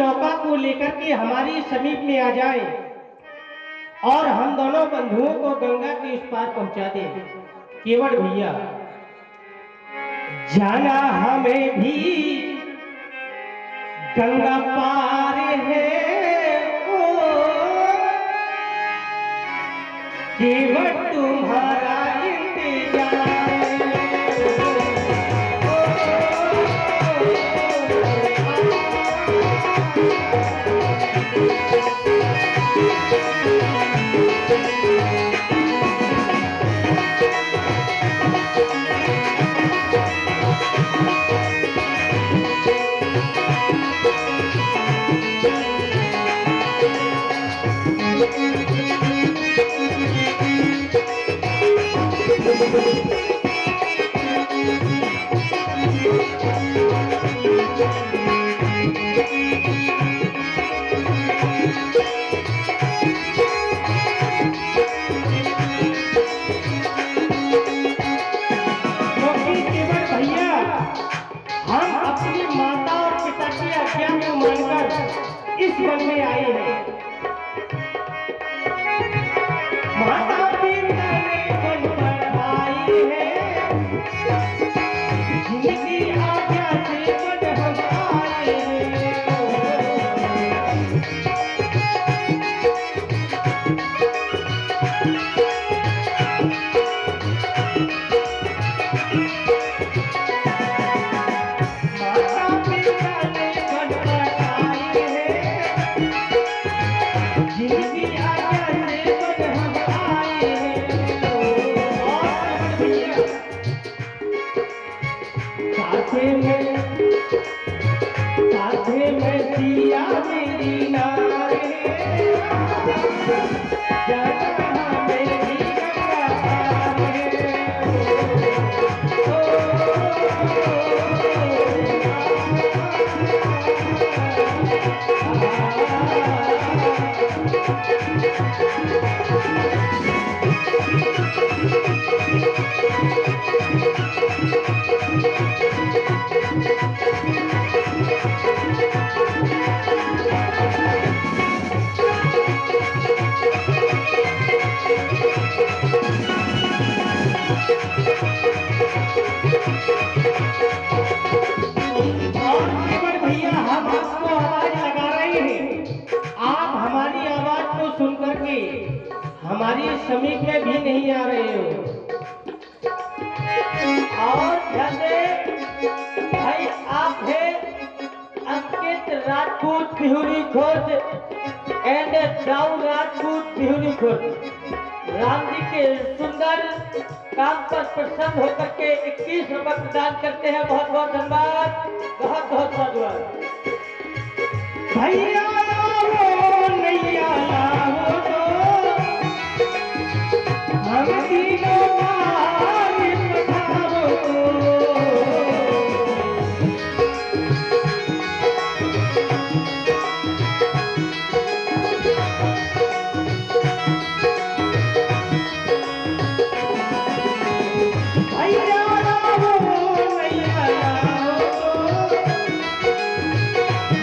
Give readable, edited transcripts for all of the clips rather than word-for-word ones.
चौका को लेकर के हमारी समीप में आ जाए और हम दोनों बंधुओं को गंगा के इस पार पहुंचा दे। केवट भैया, जाना हमें भी गंगा पार है, ओ केवट तुम्हारा इंतजार इस वन में आए हैं। माता पिता ने वन पर आई है, जिनकी आज्ञा से वन हम आए हैं। माता पिता ने वन पर आए हैं, जिनकी आज्ञा से वन हम आए हैं। साथे में सिया मेरी नारे, जहाँ मेरी गंगा पार है। सुनकर के हमारी समीप में भी नहीं आ रहे हो। और ध्यान दे भाई, आप है अंकित राजपूत बिहुरी खुर्द एंड दाऊ राजपूत बिहुरी खुर्द। राम जी के सुंदर काम पर प्रसन्न होकर के 21 रुपये प्रदान करते हैं। बहुत बहुत धन्यवाद, बहुत बहुत धन्यवाद भैया। नैया लाओ तो हम तीनों पार पठाओ तो। भैया लाओ नैया लाओ तो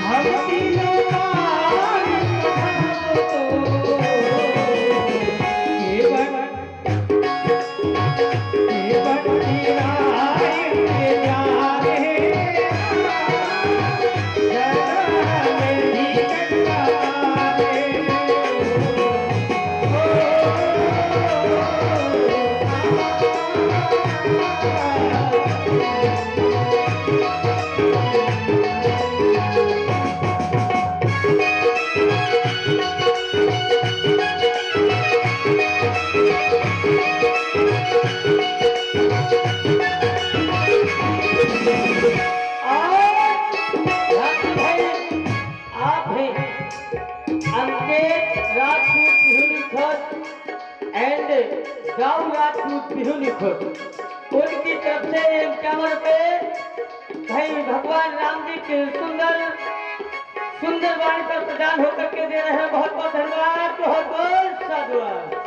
हम तीनों गाँव राजपूत बिहुली खुर्द, उनकी तरफ से 51 रुपये भाई भगवान राम जी के सुंदर वाणी पर प्रदान होकर के दे रहे हैं। बहुत बहुत धन्यवाद, बहुत बहुत साधुवाद।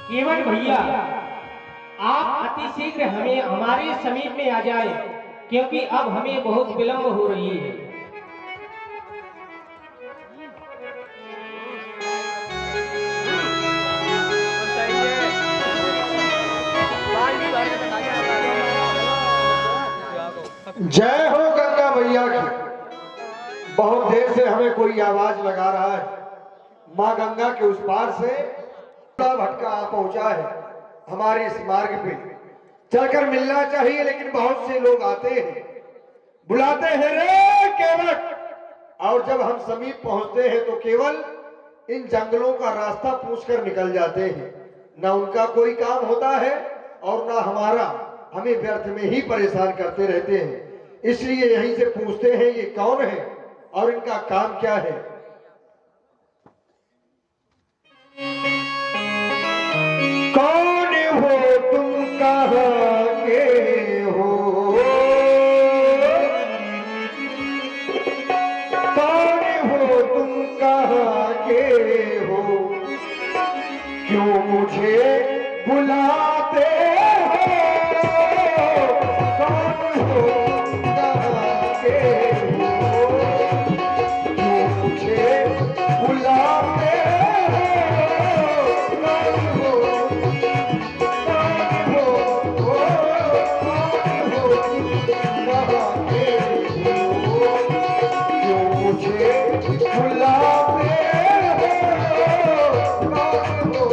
केवल भैया आप अति शीघ्र हमें हमारे समीप में आ जाएं, क्योंकि अब हमें बहुत विलंब हो रही है। जय हो गंगा मैया की। बहुत देर से हमें कोई आवाज लगा रहा है। माँ गंगा के उस पार से भटका आ पहुंचा है हमारे इस मार्ग पे। चलकर मिलना चाहिए, लेकिन बहुत से लोग आते हैं, बुलाते हैं रे केवट, और जब हम समीप पहुंचते हैं तो केवल इन जंगलों का रास्ता पूछकर निकल जाते हैं। ना उनका कोई काम होता है और ना हमारा, हमें व्यर्थ में ही परेशान करते रहते हैं। इसलिए यहीं से पूछते हैं ये कौन है और इनका काम क्या है। कौन हो तुम, कहाँ के हो, कौन हो तुम, कहाँ के हो, क्यों मुझे बुलाते हो, कौन हो तुम, कहाँ के हो, क्यों मुझे बुलाते हो, कौन हो, कौन हो, कौन हो तुम, कहाँ के हो, क्यों मुझे बुलाते हो, कौन हो।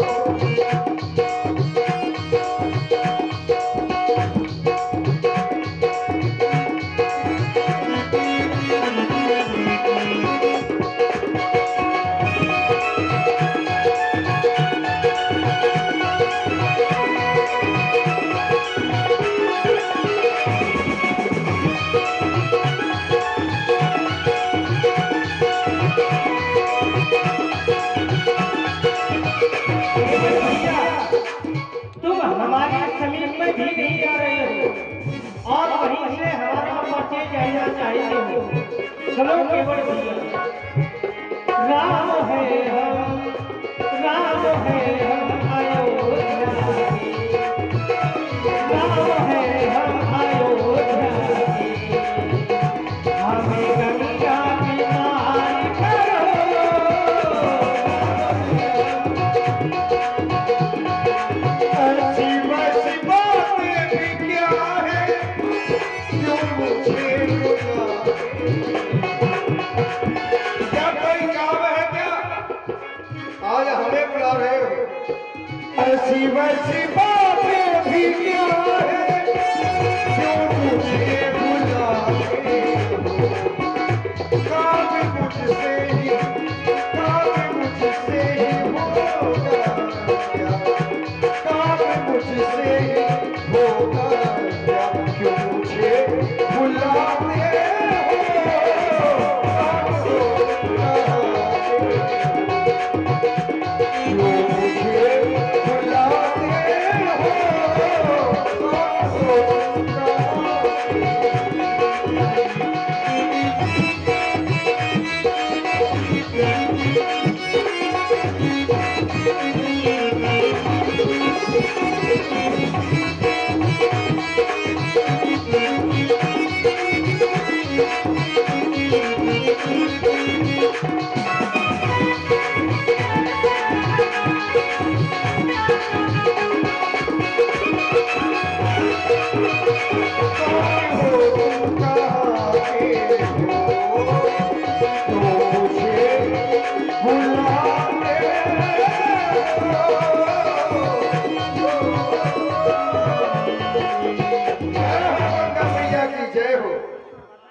तुम हमारे समीप में भी नहीं आ रहे हो और वहीं से हमारा परिचय जानना चाहते हो। चलो केवल भैया, राम है हम, राम है हम अयोध्या के, राम है हम अयोध्या के, हमें गंगा की पार करो। ऐसी वैसी बातें भी क्या है, क्यों मुझे बुलाते? क्या कोई काम है क्या? आज हमें बुला रहे हो। ऐसी वैसी बातें भी क्या है, क्यों मुझे बुलाते हो? काम मुझसे ही, काम मुझसे ही होगा क्या? काम मुझसे ही होगा क्या? क्यों मुझे बुलाते हो? कौन हो, कहाँ के हो? क्यों मुझे बुलाते हो? कौन हो, कहाँ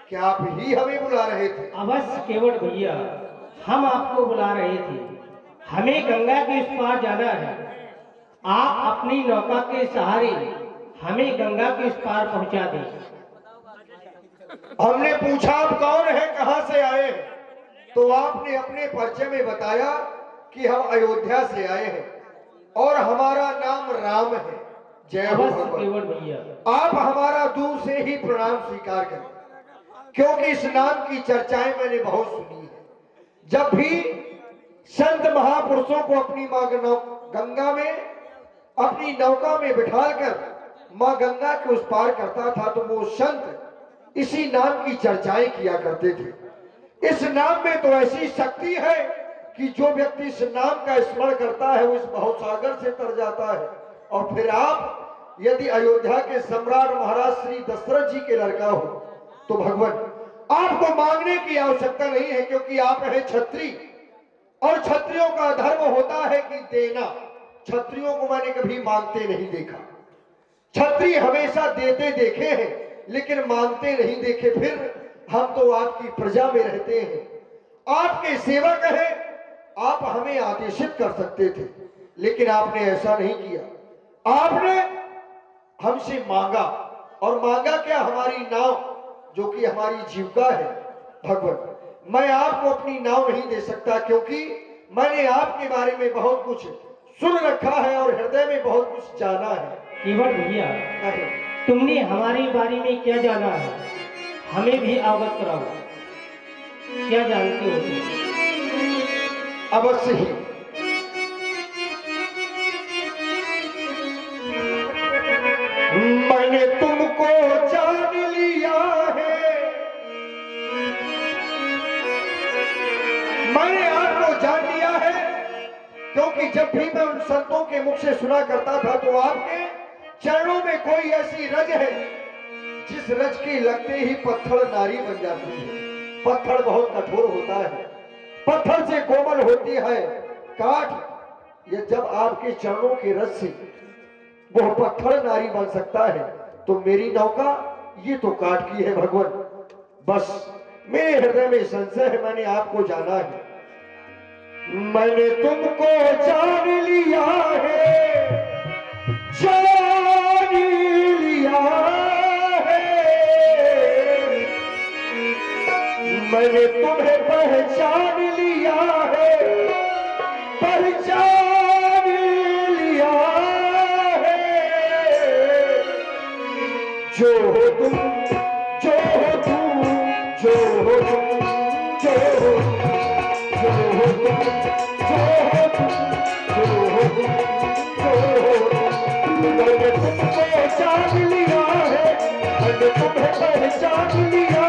क्या आप ही हमें बुला रहे थे? अवश्य केवट भैया, हम आपको बुला रहे थे। हमें गंगा के उस पार जाना है। आप अपनी नौका के सहारे हमें गंगा के उस पार पहुंचा दें। हमने पूछा आप कौन है, कहां से आए हैं, तो आपने अपने परिचय में बताया कि हम अयोध्या से आए हैं और हमारा नाम राम है। जय हो अवश्य भगवान। केवट भैया, आप हमारा दूर से ही प्रणाम स्वीकार करें, क्योंकि इस नाम की चर्चाएं मैंने बहुत सुनी है। जब भी संत महापुरुषों को अपनी मां गंगा में, अपनी नौका में बिठाकर मां गंगा के उस पार करता था, तो वो संत इसी नाम की चर्चाएं किया करते थे। इस नाम में तो ऐसी शक्ति है कि जो व्यक्ति इस नाम का स्मरण करता है वो इस भवसागर से तर जाता है। और फिर आप यदि अयोध्या के सम्राट महाराज श्री दशरथ जी के लड़का हो तो भगवान आपको मांगने की आवश्यकता नहीं है, क्योंकि आप हैं क्षत्रिय और क्षत्रियों का धर्म होता है कि देना। क्षत्रियों को मैंने कभी मांगते नहीं देखा। क्षत्रिय हमेशा देते देखे हैं लेकिन मांगते नहीं देखे। फिर हम तो आपकी प्रजा में रहते हैं, आपके सेवक हैं, आप हमें आदेशित कर सकते थे, लेकिन आपने ऐसा नहीं किया। आपने हमसे मांगा, और मांगा क्या? हमारी नाव, जो कि हमारी जीविका है। भगवान मैं आपको अपनी नाव नहीं दे सकता, क्योंकि मैंने आपके बारे में बहुत कुछ सुन रखा है और हृदय में बहुत कुछ जाना है। केवल भैया, तुमने हमारे बारे में क्या जाना है, हमें भी अवगत कराओ। क्या जानते हो तुम? अवश्य ही। मैंने तुमको जान लिया है, मैंने आपको जान लिया है, क्योंकि जब भी मैं उन संतों के मुख से सुना करता था तो आपके चरणों में कोई ऐसी रज है जिस रज के लगते ही पत्थर नारी बन जाती है। पत्थर बहुत कठोर होता है, पत्थर से कोमल होती है काठ। ये जब आपके चरणों के रज से वो पत्थर नारी बन सकता है, तो मेरी नौका ये तो काठ की है। भगवान बस मेरे हृदय में संशय है, मैंने आपको जाना है। मैंने तुमको जान लिया है, जान लिया है, मैंने तुम्हें पहचान लिया है, पहचान लिया है। जो हो तुम, जो हो तुम, जो हो तुम, जो हो तुम, जो हो तुम, जो हो तुम, जो हो तुम, जो हो तुम। मैंने तुमको जान लिया है, मैंने तुम्हें पहचान लिया है।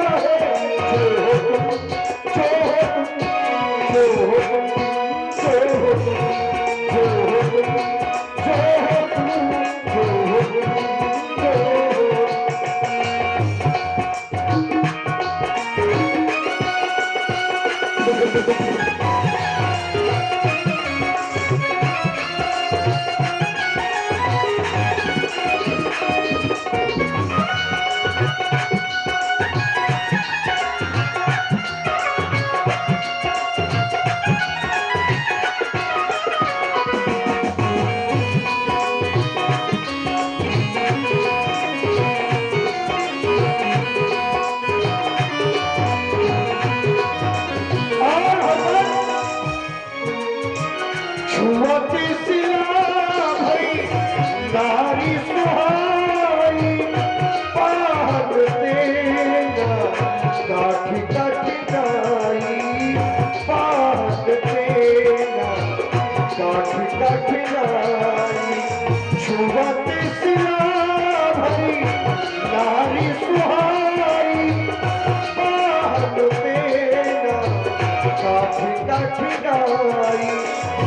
जो हो तुम, जो हो तुम, जो हो तुम, जो हो तुम, जो हो तुम, जो हो तुम, जो हो तुम, जो हो तुम।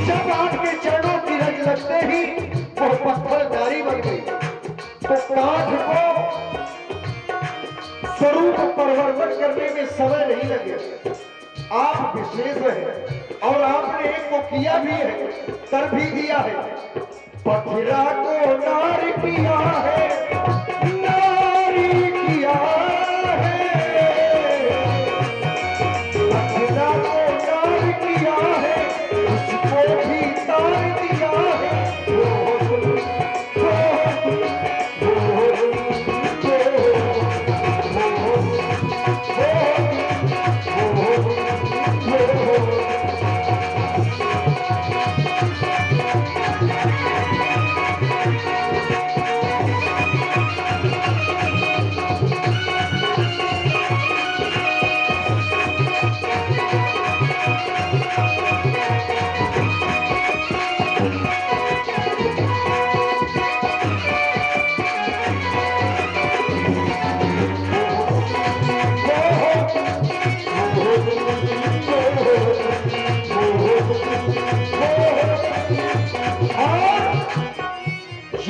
जब आपके चरणों की रज लगते ही वो पत्थर नारी बन गई, तो काठ को स्वरूप परिवर्तन करने में समय नहीं लगे। आप विशेष हैं और आपने एक को किया भी है, कर भी दिया है। पत्थरा को नारी किया है, नारी किया है, पत्थरा को नारी किया है, उसको भी तार दिया है।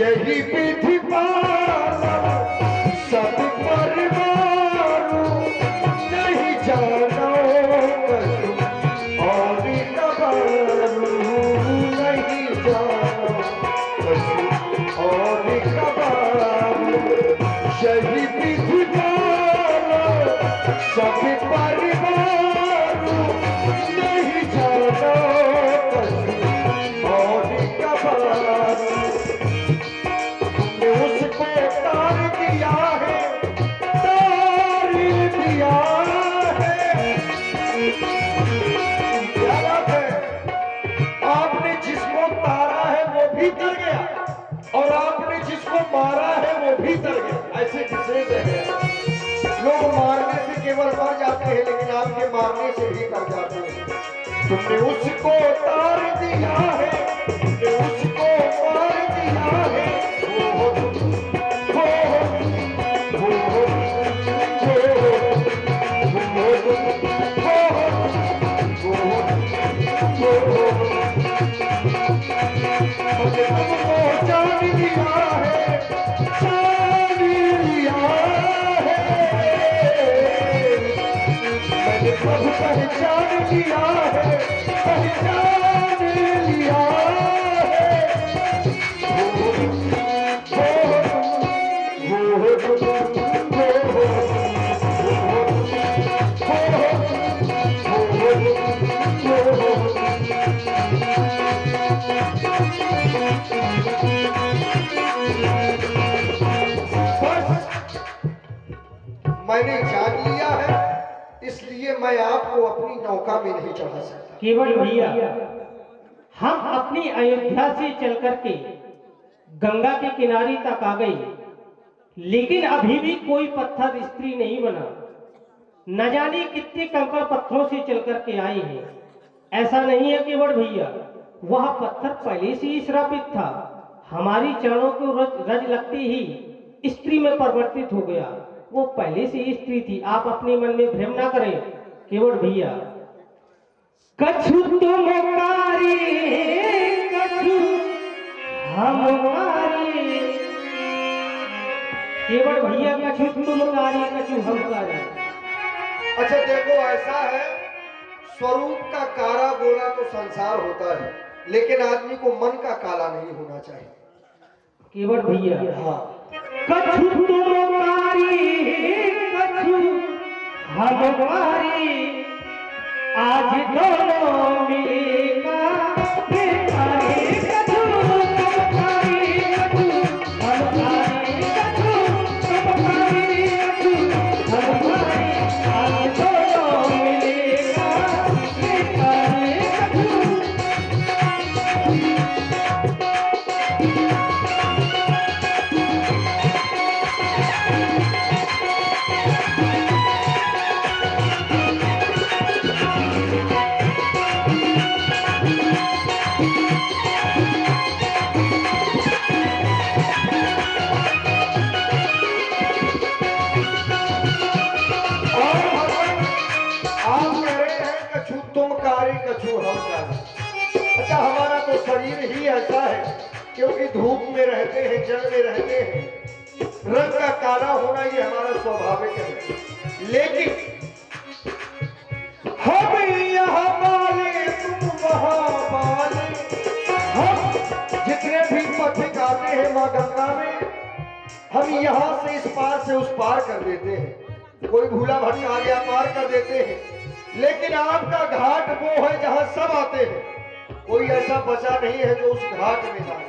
यही विधि पालन सब परिवार नहीं जानो कछु और कबारू नहीं जानो कछु और कबारू यही विधि पालन सब परिवार नहीं जानो कछु और कबारू उसको तार दिया है, तार दिया है। क्या बात है? आपने जिसको तारा है वो भी तर गया और आपने जिसको मारा है वो भी तर गया। ऐसे विशेष है। लोग मारने से केवल मर जाते हैं लेकिन आपके मारने से भी तर जाते हैं। तुमने उसको तार दिया है, तुमने उसको मार दिया है। पहचान लिया है, पहचान लिया मैंने जान लिया है, इसलिए मैं आपको अपनी नौका में नहीं चढ़ा सकता। केवल भैया, हम अपनी अयोध्या से चल करके गंगा के किनारे तक आ गए, लेकिन अभी भी कोई पत्थर स्त्री नहीं बना। न जाने कितने कंकड़ पत्थरों से चल करके आए हैं। ऐसा नहीं है केवल भैया, वह पत्थर पहले से ही श्रापित था। हमारी चरणों को रज लगते ही स्त्री में परिवर्तित हो गया। वो पहले से ही स्त्री थी। आप अपने मन में भ्रम ना करें केवल भैया। कछु तुमकारी कछु हमकारी, केवल भैया कछु तुमकारी कछु हमकारी। अच्छा देखो, ऐसा है, स्वरूप का काला गोरा तो संसार होता है, लेकिन आदमी को मन का काला नहीं होना चाहिए। केवल भैया, हाँ, कछु तुमकारी कछु हमकारी, आज दोनों मिलेगा बेकारी। कछु तुमकारी कछु हमकारी, कछु तुमकारी कछु हमकारी, आज दोनों मिलेगा बेकारी। कछु हमकारी। अच्छा, हमारा तो शरीर ही ऐसा है, क्योंकि धूप में रहते हैं, जल में रहते हैं, रंग का काला होना ये हमारा स्वाभाविक है। लेकिन हम यहाँ वाले, तुम वहाँ वाले, हम जितने भी पथिक आते हैं माँ गंगा में, हम यहाँ से इस पार से उस पार कर देते हैं। कोई भूला भटका आ गया, पार कर देते हैं। लेकिन आपका घाट वो है जहां सब आते हैं, कोई ऐसा बचा नहीं है जो उस घाट में जाए।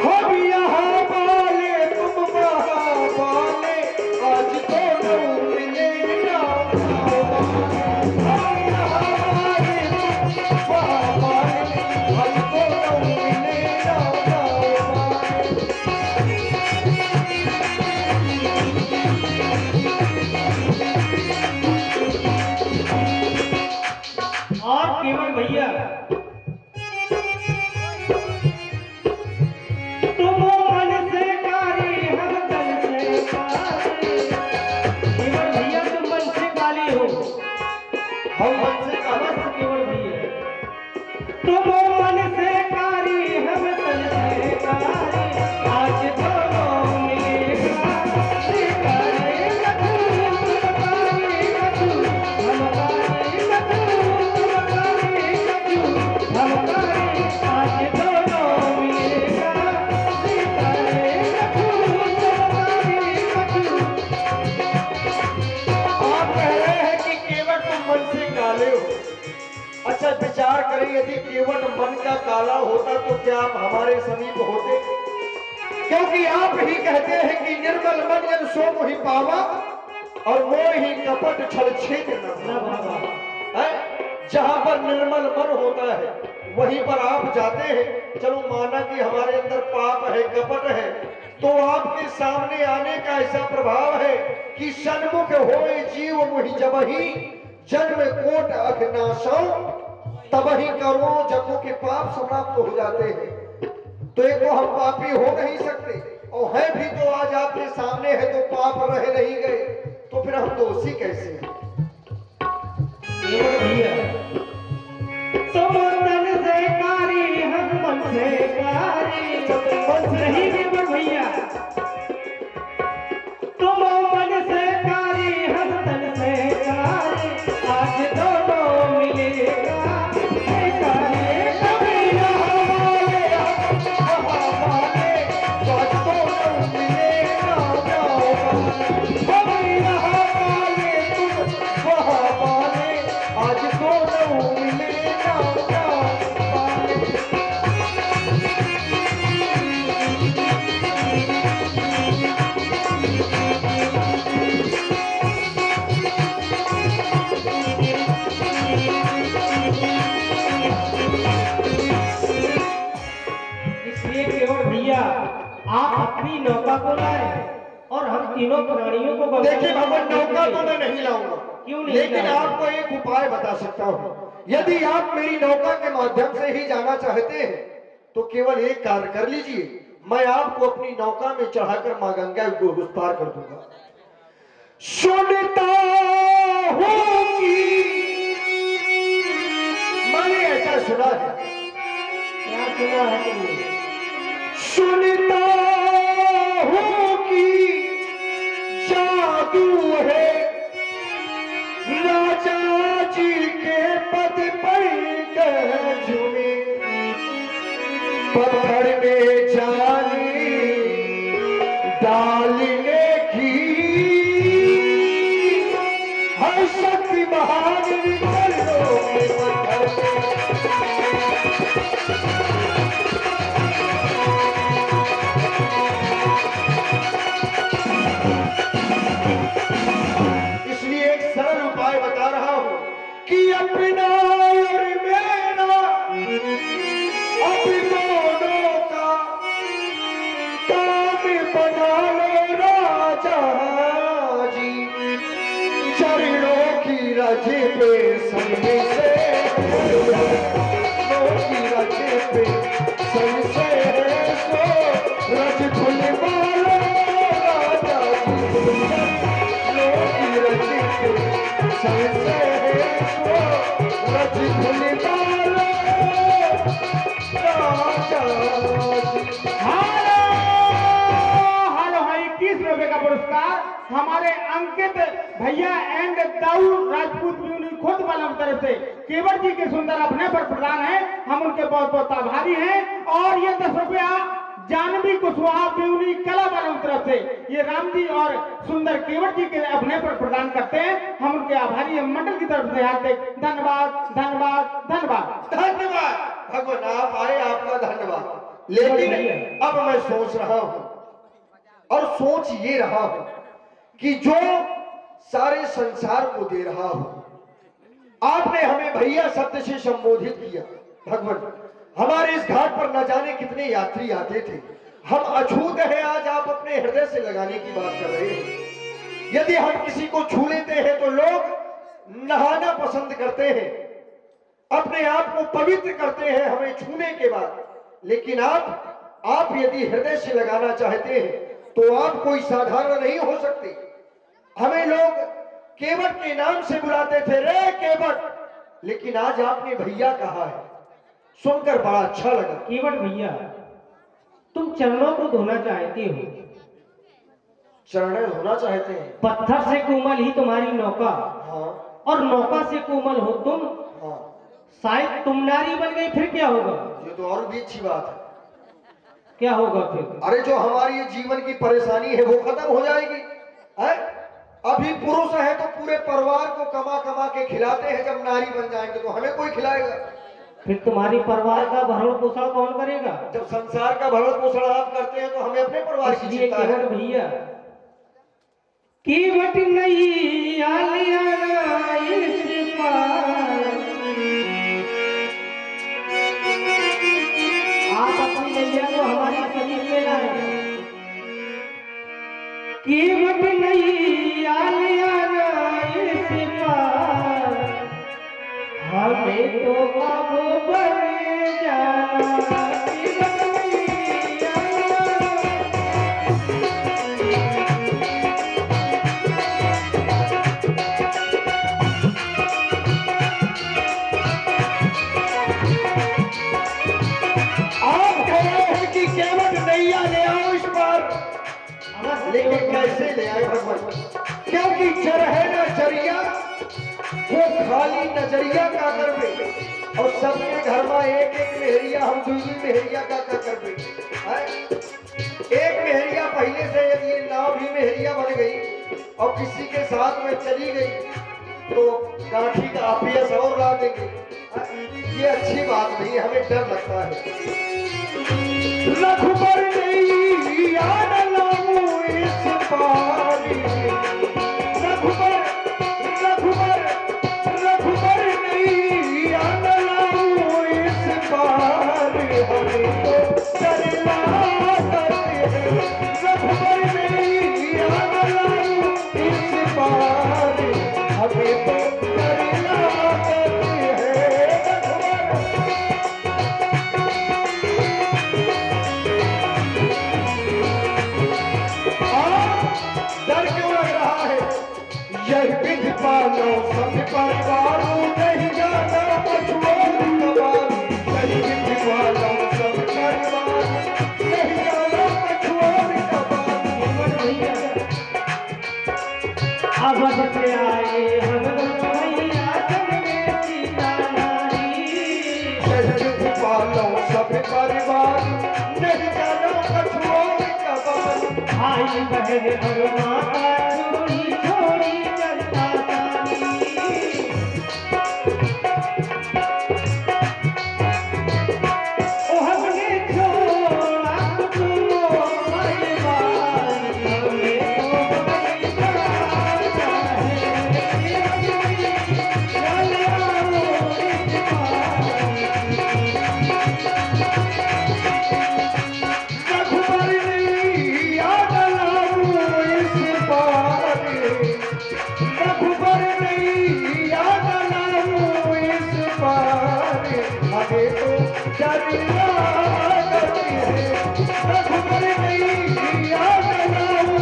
हम यहाँ वाले, तुम वहाँ वाले, आज तो मिले ना। हम यहाँ वाले, तुम वहाँ वाले, आज तो मिले ना। और केवल भैया, तुम मन से कारी हम तन से काले। केवल भैया, तुम मन से काले हो, हम मन से काले। केवल भैया, तुम मन से कारी हम तन से मन से काले हो। अच्छा विचार करें, यदि केवल मन का काला होता तो क्या आप हमारे समीप होते? क्योंकि आप ही कहते हैं कि निर्मल मन जन सो मोहि पावा और मोह ही कपट छल छेद न भावा। जहां पर निर्मल मन होता है वहीं पर आप जाते हैं। चलो माना कि हमारे अंदर पाप है, कपट है, तो आपके सामने आने का ऐसा प्रभाव है कि सन्मुख होए जीव मुहि जबहि जन्म कोट अघनाशौ तबहि करोड़ों जगों के पाप समाप्त हो जाते हैं। तो एक तो हम पापी हो नहीं सकते और है भी तो आज आपके सामने है तो पाप रह नहीं गए, तो फिर हम दोषी कैसे हैं? तुम तन से कारी हम मन से कारी, नहीं केवल भैया। तुम मन से कारी हम तन से कारी, आज दोनों मिलेगा आप अपनी नौका को लाए और हम तीनों प्राणियों को देखिए भगवान, नौका तो मैं नहीं लाऊंगा, क्यों नहीं? लेकिन आपको एक उपाय बता सकता हूँ। यदि आप मेरी नौका के माध्यम से ही जाना चाहते हैं तो केवल एक कार्य कर लीजिए, मैं आपको अपनी नौका में चढ़ाकर मां गंगा को उस पार कर दूंगा। सुनता हूँ कि मैंने ऐसा सुना है। क्या सुना है तुमने? सुनता हूँ कि जादू है राजा जी के पद पर झूमे, पत्थर में जानी डालने की हर शक्ति महान कि अपना और मेरा अब दोनों का काम बना लो राजा जी, चरणों की रज पे सही से, चरणों की रज पे सही से सो रज खुलवा लो राजा जी, चरणों की रज पे सही से हमारे अंकित भैया एंड दाऊ राजपूत खुद वालों की तरफ से केवट जी के सुंदर अपने पर प्रदान है, हम उनके बहुत बहुत आभारी हैं। और ये 10 रुपया जानवी कुशवाहा ब्यूनी कला वालों की तरफ से ये राम जी और सुंदर केवट जी के अपने पर प्रदान करते हैं, हम उनके आभारी हैं। मंडल की तरफ से हार्दिक धन्यवाद धन्यवाद धन्यवाद धन्यवाद। भगवान आप आए, आपका धन्यवाद। लेकिन अब मैं सोच रहा हूं और सोच ये रहा हूं कि जो सारे संसार को दे रहा हूं, आपने हमें भैया शब्द से संबोधित किया। भगवान हमारे इस घाट पर न जाने कितने यात्री आते थे, हम अछूत हैं, आज आप अपने हृदय से लगाने की बात कर रहे हैं। यदि हम किसी को छू लेते हैं तो लोग नहाना पसंद करते हैं, अपने आप को पवित्र करते हैं हमें छूने के बाद। लेकिन आप यदि हृदय से लगाना चाहते हैं तो आप कोई साधारण नहीं हो सकते। हमें लोग केवट के नाम से बुलाते थे, रे केवट, लेकिन आज आपने भैया कहा है, सुनकर बड़ा अच्छा लगा। केवट भैया, तुम चरणों को धोना चाहते हो? चरण धोना चाहते हैं? पत्थर से कोमल ही तुम्हारी नौका, हाँ, और नौका से कोमल हो तुम। हाँ, शायद तुम नारी बन गई, फिर क्या होगा? ये तो और भी अच्छी बात है। क्या होगा फिर? अरे जो हमारी ये जीवन की परेशानी है वो खत्म हो जाएगी है? अभी पुरुष है तो पूरे परिवार को कमा कमा के खिलाते हैं, जब नारी बन जाएंगे तो हमें कोई खिलाएगा? फिर तुम्हारी परिवार का भरण पोषण कौन करेगा? जब संसार का भरण पोषण आप करते हैं तो हमें अपने परिवार की इसलिए चिंता है। केवट भैया कीमत नहीं आलिया इस पार। आप अपनी नैया को हमारी समीप में लाए। कीमत नहीं आलिया इस पार, हमें तो अब बढ़ जाना। कीमत नहीं आलिया। आप कह रहे हैं कि केवट नैया ले आओ इस पार, लेकिन कैसे ले आए भगवान? क्योंकि चरहे न चरिया वो खाली नजरिया का करबे, और सबके घर में एक एक मेहरिया, हम दूसरी मेहरिया का करबे। एक मेहरिया पहले से यदि ये नाव भी मेहरिया बन गई और किसी के साथ में चली गई तो काठी का आपियस और ला देंगे। ये अच्छी बात नहीं, हमें डर लगता है। रघुबर नहीं याद लाऊं इस पारी, रघुबर रघुबर रघुबर नहीं याद लाऊं इस पारी, हमें तो डर लागती है। रघुबर नहीं याद लाऊं इस पारी, हमें तो डर लागती है। डर क्यों लग रहा है? यही विधि पालो सब परिवारों, नहीं जाना पछुआर कबार। यही विधि पालो सब परिवार, नहीं जाना पछुआर कबार। अवध से आए हम दोनों भैया संग में सीता नारी। यही विधि पालो सब परिवार, नहीं जाना पछुआर कबार। भाई बहन और माता छोड़ी छोड़ी चलता तारी। ओ हमने छोड़ा तुमको परिवार, हमें तो बड़ी जाना है। चल आओ इस पार। रघुबर नहीं याद लाऊं इस पारी, रघुबर नहीं याद लाऊं इस पारी, हमें तो डर लागती है। रघुबर नहीं याद लाऊं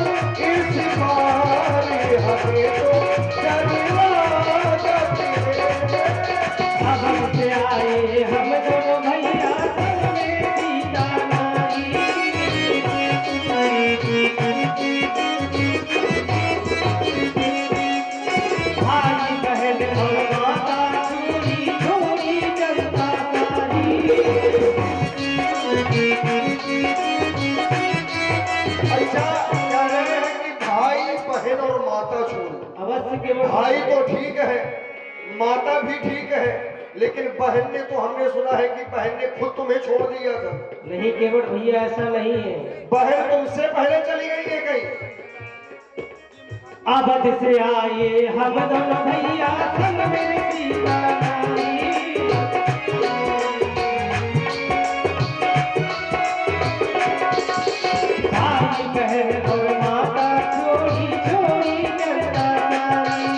इस पारी, हमें तो डर लागती है। अवध से आए हम दोनों भैया संग में सीता नारी। भाई बहन और माता छोड़ी छोड़ी चलता तारी। अच्छा कह रहे हैं कि भाई बहन और माता छोड़ो। अवश्य केवल भाई तो ठीक है, माता भी ठीक है, लेकिन बहन ने तो हमने सुना है कि बहन ने खुद तुम्हें छोड़ दिया था। नहीं केवट भैया ऐसा नहीं है। बहन तुमसे पहले चली गई है कहीं? अवध से आए हम दोनों भैया संग में सीता नारी। भाई बहन और माता छोड़ी छोड़ी चलता तारी।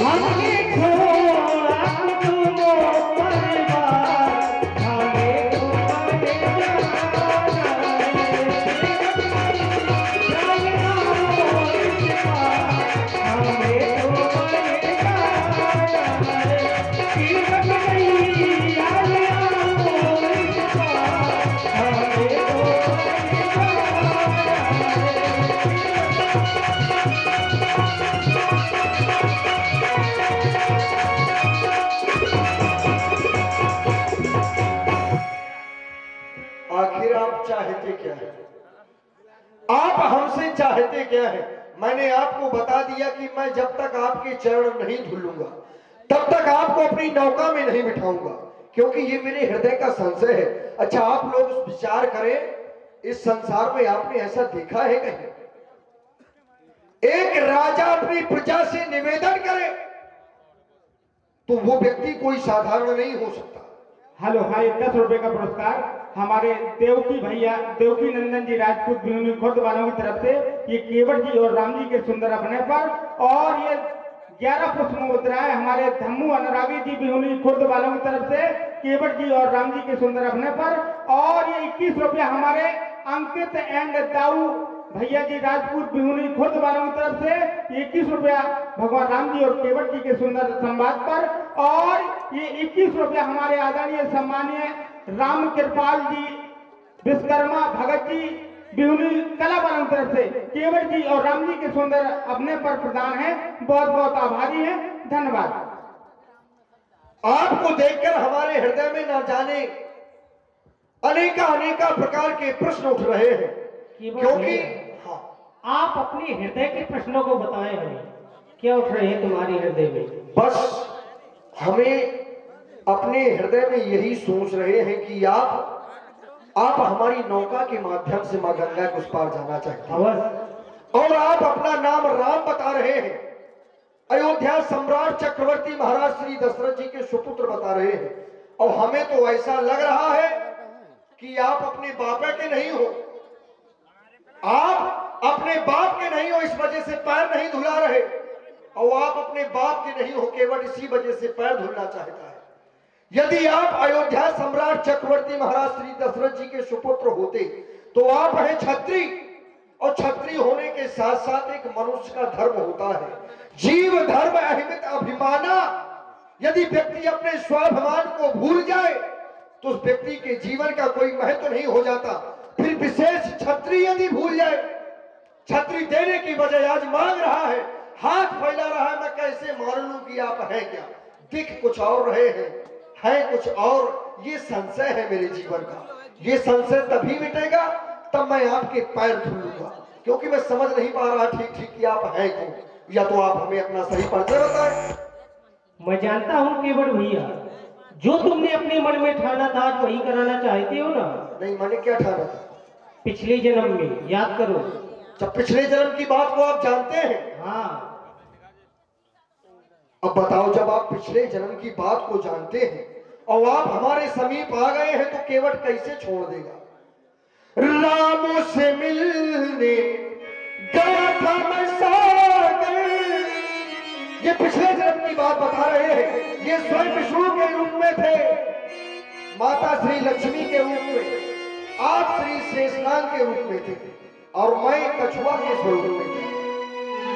हमने छोड़ा तुमको परिवार, हमें तो बड़े जाना है। चाहते क्या है? मैंने आपको बता दिया कि मैं जब तक आपके चरण नहीं धुलूंगा तब तक आपको अपनी नौका में नहीं बिठाऊंगा, क्योंकि ये मेरे हृदय का संशय है। अच्छा, आप लोग विचार करें, इस संसार में आपने ऐसा देखा है कहीं? एक राजा अपनी प्रजा से निवेदन करे तो वो व्यक्ति कोई साधारण नहीं हो सकता। हेलो हाय, 10 रुपए का पुरस्कार हमारे देवकी भैया, देवकी नंदन जी राजपूत भिवनी खुर्द वालों की तरफ से ये केवट जी और राम जी के सुंदर अपने पर, और ये 11 पुष्प मुद्राएं हमारे धम्मू अनुरागी जी भिवनी खुर्द वालों की तरफ से केवट जी और राम जी के सुंदर अपने पर, और ये 21 रुपया हमारे अंकित एंड दाऊ भैया जी राजपूत भिवनी खुर्द वालों की तरफ से 21 रुपया भगवान राम जी और केवट जी के सुंदर संवाद पर, और ये 21 रुपया हमारे आदरणीय सम्मानीय राम कृपाल जी विश्वकर्मा भगत जी बिहुनी कला वालों की तरफ से केवट जी और राम जी के सुंदर अपने पर प्रदान है। बहुत बहुत आभारी है, धन्यवाद। आपको देखकर हमारे हृदय में ना जाने अनेका प्रकार के प्रश्न उठ रहे हैं, क्योंकि आप अपने हृदय के प्रश्नों को बताएं हमें, क्या उठ रहे हैं तुम्हारी हृदय में? बस हमें अपने हृदय में यही सोच रहे हैं कि आप हमारी नौका के माध्यम से मां गंगा के उस पार जाना चाहते हैं, और आप अपना नाम राम बता रहे हैं, अयोध्या सम्राट चक्रवर्ती महाराज श्री दशरथ जी के सुपुत्र बता रहे हैं, और हमें तो ऐसा लग रहा है कि आप अपने बापा के नहीं हो, आप अपने बाप के नहीं हो, इस वजह से पैर नहीं धुला रहे, और आप अपने बाप के नहीं हो, केवल इसी वजह से पैर धुलना चाहता है। यदि आप अयोध्या सम्राट चक्रवर्ती महाराज श्री दशरथ जी के सुपुत्र होते तो आप हैं क्षत्रिय, और क्षत्रिय होने के साथ साथ एक मनुष्य का धर्म होता है, जीव धर्म अहिमित अभिमाना। यदि व्यक्ति अपने स्वाभिमान को भूल जाए तो उस व्यक्ति के जीवन का कोई महत्व नहीं हो जाता। फिर विशेष क्षत्रिय यदि भूल जाए, छतरी देने की बजाय आज मांग रहा है, हाथ फैला रहा है, मैं कैसे मान लूं कि आप हैं क्या? दिख कुछ और रहे हैं कुछ और। ये संशय है मेरे जीवन का, ये संशय तभी मिटेगा तब मैं आपके पैर धुलूंगा, क्योंकि मैं समझ नहीं पा रहा ठीक कि आप हैं कौन, या तो आप हमें अपना सही परिचय बताएं। मैं जानता हूँ केवट भैया, जो तुमने अपने मन में ठाना था आज वही कराना चाहते हो ना? नहीं, मैंने क्या ठाना था? पिछले जन्म में याद करो। जब पिछले जन्म की बात को आप जानते हैं? हाँ। अब बताओ, जब आप पिछले जन्म की बात को जानते हैं और आप हमारे समीप आ गए हैं तो केवट कैसे छोड़ देगा? राम से मिलने गया था मैं सागर, ये पिछले जन्म की बात बता रहे हैं। ये स्वयं विष्णु के रूप में थे, माता श्री लक्ष्मी के रूप में, आप श्री शेषनाग के रूप में थे, और मैं कछुआ के स्वरूप में था।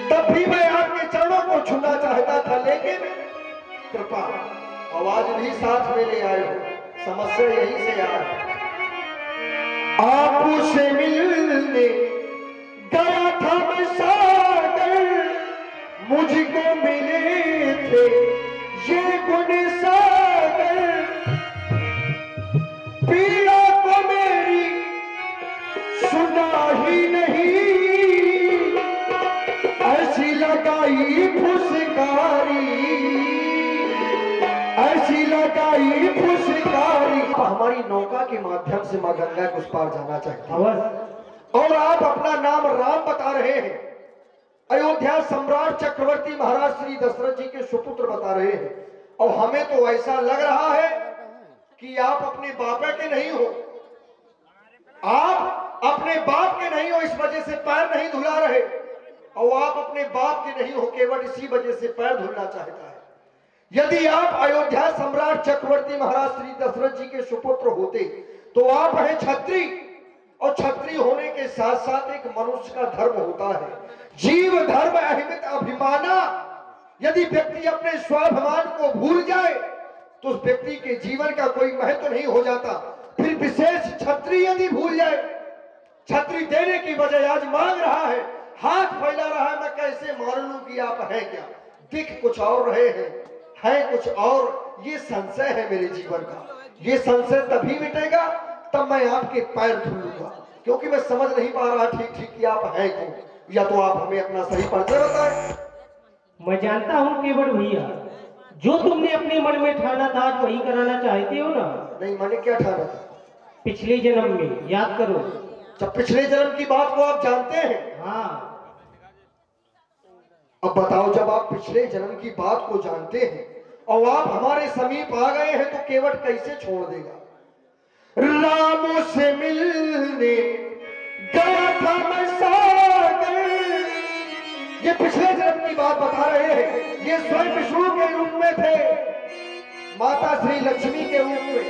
तब भी मैं आपके चरणों को छूना चाहता था, लेकिन कृपा आवाज भी साथ में ले आए हो, समस्या यही से आ रही। आपसे मिलने गया था मैं सागर, मुझको मिले थे ये गुण सागर, पीड़ा को मेरी सुना ही नहीं, ऐसी लगाई फुसकारी, ऐसी लगाई फुसकारी। हमारी नौका के माध्यम से मां गंगा के उस पार जाना चाहते हैं, और आप अपना नाम राम बता रहे हैं, अयोध्या सम्राट चक्रवर्ती महाराज श्री दशरथ जी के सुपुत्र बता रहे हैं, और हमें तो ऐसा लग रहा है कि आप अपने बापा के नहीं हो, आप अपने बाप के नहीं हो, इस वजह से पैर नहीं धुला रहे, और आप अपने बाप के नहीं हो, केवल इसी वजह से पैर धुलना चाहता है। यदि आप अयोध्या सम्राट चक्रवर्ती महाराज श्री दशरथ जी के सुपुत्र होते तो आप हैं क्षत्रिय, और क्षत्रिय होने के साथ साथ एक मनुष्य का धर्म होता है, जीव धर्म अहिमित अभिमाना। यदि व्यक्ति अपने स्वाभिमान को भूल जाए तो उस व्यक्ति के जीवन का कोई महत्व नहीं हो जाता। फिर विशेष क्षत्रिय यदि भूल जाए, छतरी देने की बजाय आज मांग रहा है, हाथ फैला रहा है, मैं कैसे मान लूं कि आप हैं क्या? दिख कुछ और रहे हैं कुछ और। ये संशय है मेरे जीवन का, ये संशय तभी मिटेगा तब मैं आपके पैर धुलूंगा, क्योंकि मैं समझ नहीं पा रहा ठीक कि आप हैं कौन, या तो आप हमें अपना सही परिचय बताएं। मैं जानता हूँ केवट भैया, जो तुमने अपने मन में ठाना था आज वही कराना चाहते हो ना। नहीं, मैंने क्या ठाना था? पिछले जन्म में याद करो। जब पिछले जन्म की बात को आप जानते हैं, हाँ, अब बताओ, जब आप पिछले जन्म की बात को जानते हैं और आप हमारे समीप आ गए हैं तो केवट कैसे छोड़ देगा? रामों से मिलने गया था मैं सागर, ये पिछले जन्म की बात बता रहे हैं। ये स्वयं विष्णु के रूप में थे, माता श्री लक्ष्मी के रूप में,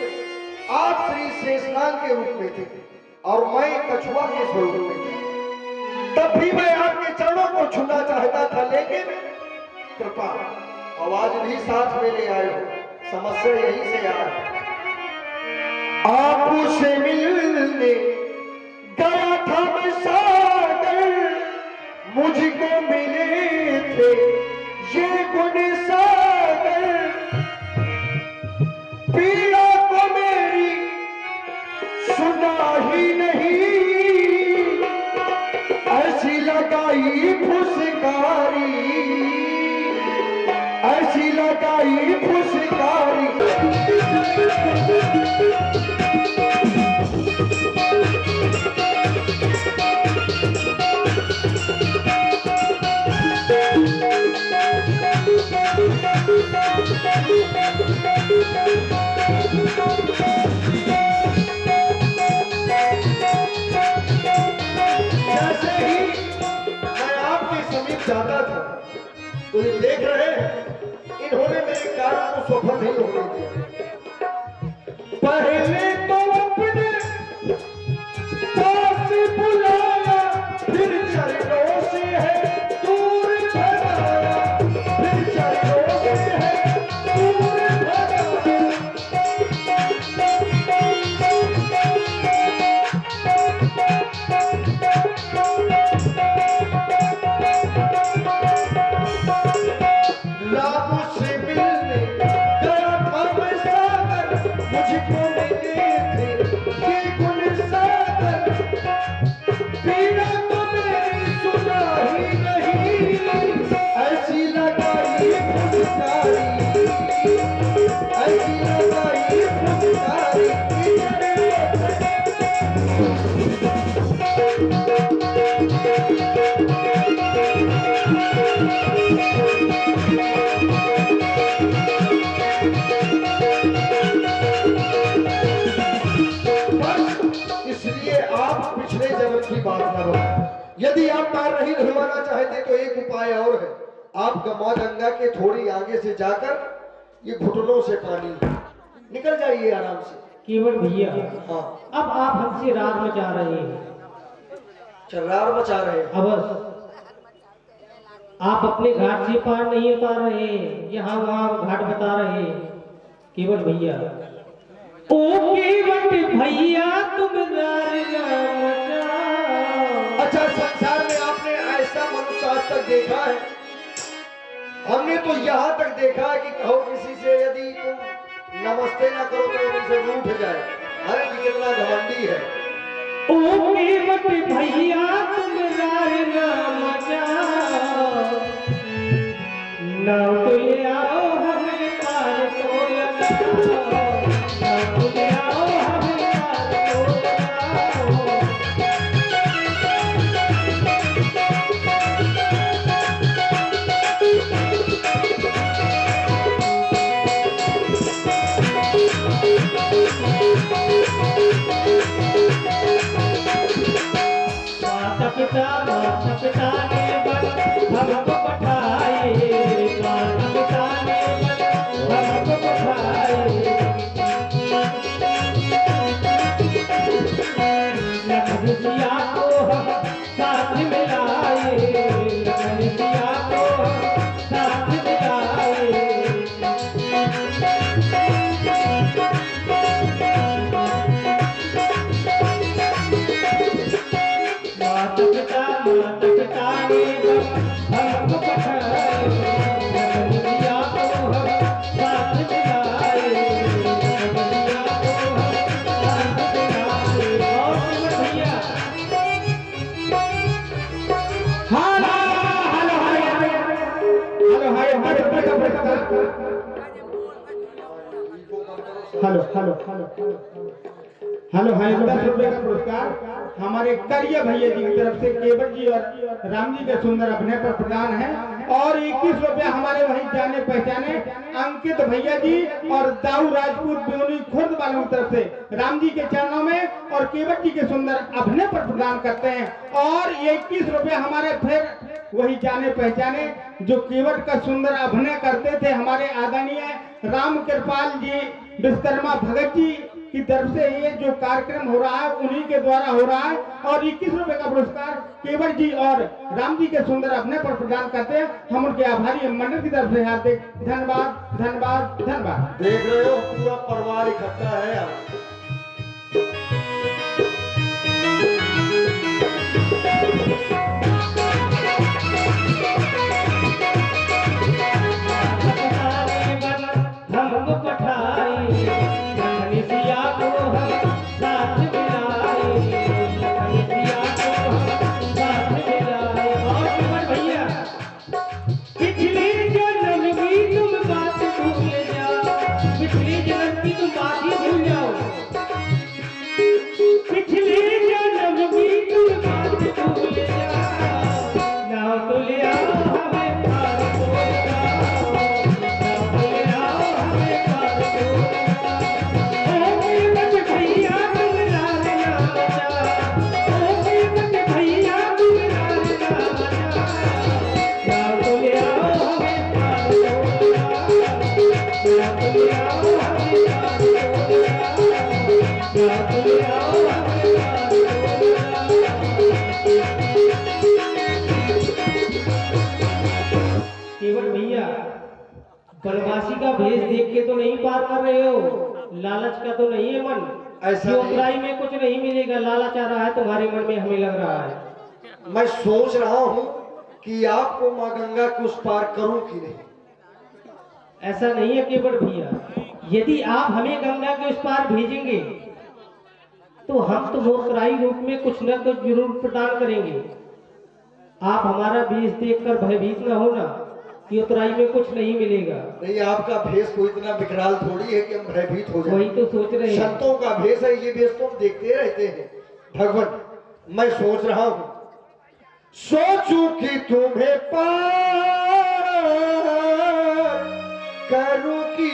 आप श्री शेषनाग के रूप में थे और मैं कछुआ के स्वरूप में था। तब भी मैं आपके चरणों को छूना चाहता था, लेकिन कृपा आवाज भी साथ में ले आए हो। समस्या यही से आ रही। आपसे मिलने गया था मैं सागर, मुझको मिले थे ये गुण सागर, पीड़ा को मेरी सुना ही नहीं, ऐसी लगाई फुसकारी, ऐसी लगाई फुसकारी। जैसे ही मैं आपके समीप जाता था तो ये देख रहे हैं, इन्होंने मेरे कार्य को सफल नहीं होने दिया। पहले तो अपने पास बुलाया, फिर चरणों से है दूर भगाया, फिर चरणों से है दूर भगाया। राम से मिलने गया था मैं सागर, मुझको मिले थे ये गुण सागर, पीड़ा तो मेरी सुना ही नहीं, ऐसी लगाई फुसकारी, ऐसी लगाई फुसकारी। इसलिए आप पिछले जन्म की बात न बताएं। यदि आप पैर नहीं धुलवाना चाहते तो एक उपाय और है। आप मां गंगा के थोड़ी आगे से जाकर ये घुटनों से पानी निकल जाइए आराम से। केवट भैया, हाँ, अब आप हमसे रार मचा रहे हैं। चर्रार मचा रहे हैं। अब आप अपने घाट से पार नहीं उतार रहे, यहाँ वहाँ घाट बता रहे। केवट भैया, ओ केवट भैया तुम रार मचाओ। अच्छा, संसार में आपने ऐसा मनुष्य आज तक देखा है? हमने तो यहाँ तक देखा है कि कहो किसी से यदि तुम नमस्ते ना करो तो तुमसे रूठ जाए। अरे कितना घमंडी है। ओ केवट भैया तुम रार मचाओ, नाव तो ले आओ हमें पार को लगाओ, नाव तो ले आओ हमें पार को लगाओ। माता पिता ने बल हमको पठाए, माता पिता ने बल हमको पठाए। लखन सिया को हम साथ मिलाए, लखन सिया को हम साथ मिलाए। माता पिता ने हमको पठाए, लखन सिया को हम साथ मिलाए, लखन सिया को हम साथ मिलाए। और भैया hello hello hello hello hello 10 रुपए का पुरस्कार हमारे करिया भैया जी की तरफ से केवट जी और राम जी के सुंदर अभिनय पर प्रदान है। और 21 रुपया हमारे वही जाने पहचाने अंकित भैया जी और दाऊ राजपूत बिहुनी खुर्द वालों की तरफ से राम जी के चरणों में और केवट जी के सुंदर अभिनय पर प्रदान करते हैं। और ये 21 रुपया हमारे फिर वही जाने पहचाने जो केवट का सुंदर अभिनय करते थे हमारे आदरणीय राम कृपाल जी विश्वकर्मा भगत जी की तरफ से ये जो कार्यक्रम हो रहा है उन्हीं के द्वारा हो रहा है। और 21 रुपए का पुरस्कार केवट जी और राम जी के सुंदर अभिनय पर प्रदान करते हैं। हम उनके आभारी मंडल की तरफ से हार्दिक धन्यवाद धन्यवाद धन्यवाद। देख रहे हो पूरा परिवार इकट्ठा है यहाँ। हमको पठाई सिया को हम साथ मिलाए, सिया को हम साथ मिलाए। और भैया पिछली जन्म की तुम बात भूल जाओ, पिछली जन्म की तुम बात ही भूल जाओ, पिछली जन्म की तुम बात भूल जाओ। ना तो ले आओ हमें पार को केवल भैया बनवासी का भेष देख के तो नहीं पार कर रहे हो, लालच का तो नहीं है मन, ऐसा चौकराई में कुछ नहीं मिलेगा, लालच आ रहा है तुम्हारे मन में, हमें लग रहा है। मैं सोच रहा हूँ कि आपको माँ गंगा के उस पार करूं कि नहीं। ऐसा नहीं है केवल भैया, यदि आप हमें गंगा के उस पार भेजेंगे तो हम तो मोकराई रूप में कुछ न कुछ जरूर प्रदान करेंगे। आप हमारा भेष देखकर भयभीत न होना कि उतराई में कुछ नहीं मिलेगा। नहीं, आपका भेष कोई इतना विकराल थोड़ी है कि हम भयभीत हो जाए। वही तो सोच रहे हैं, संतों का भेष है, ये भेष तो हम देखते रहते हैं। भगवान, मैं सोच रहा हूँ, सोचूं कि तुम्हें पार करूं कि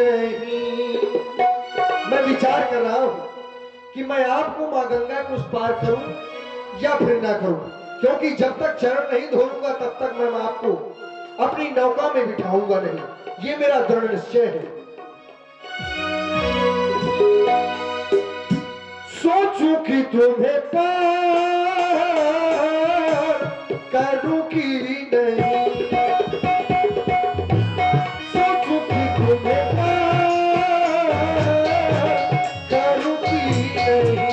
नहीं। मैं विचार कर रहा हूँ कि मैं आपको माँ गंगा को उस पार करूं या फिर ना करूं, क्योंकि जब तक चरण नहीं धोऊंगा तब तक मैं आपको अपनी नौका में बिठाऊंगा नहीं, ये मेरा दृढ़ निश्चय है। सोचूं कि तुम्हें पार करूं कि नहीं, सोचूं कि तुम्हें पार करूं कि नहीं।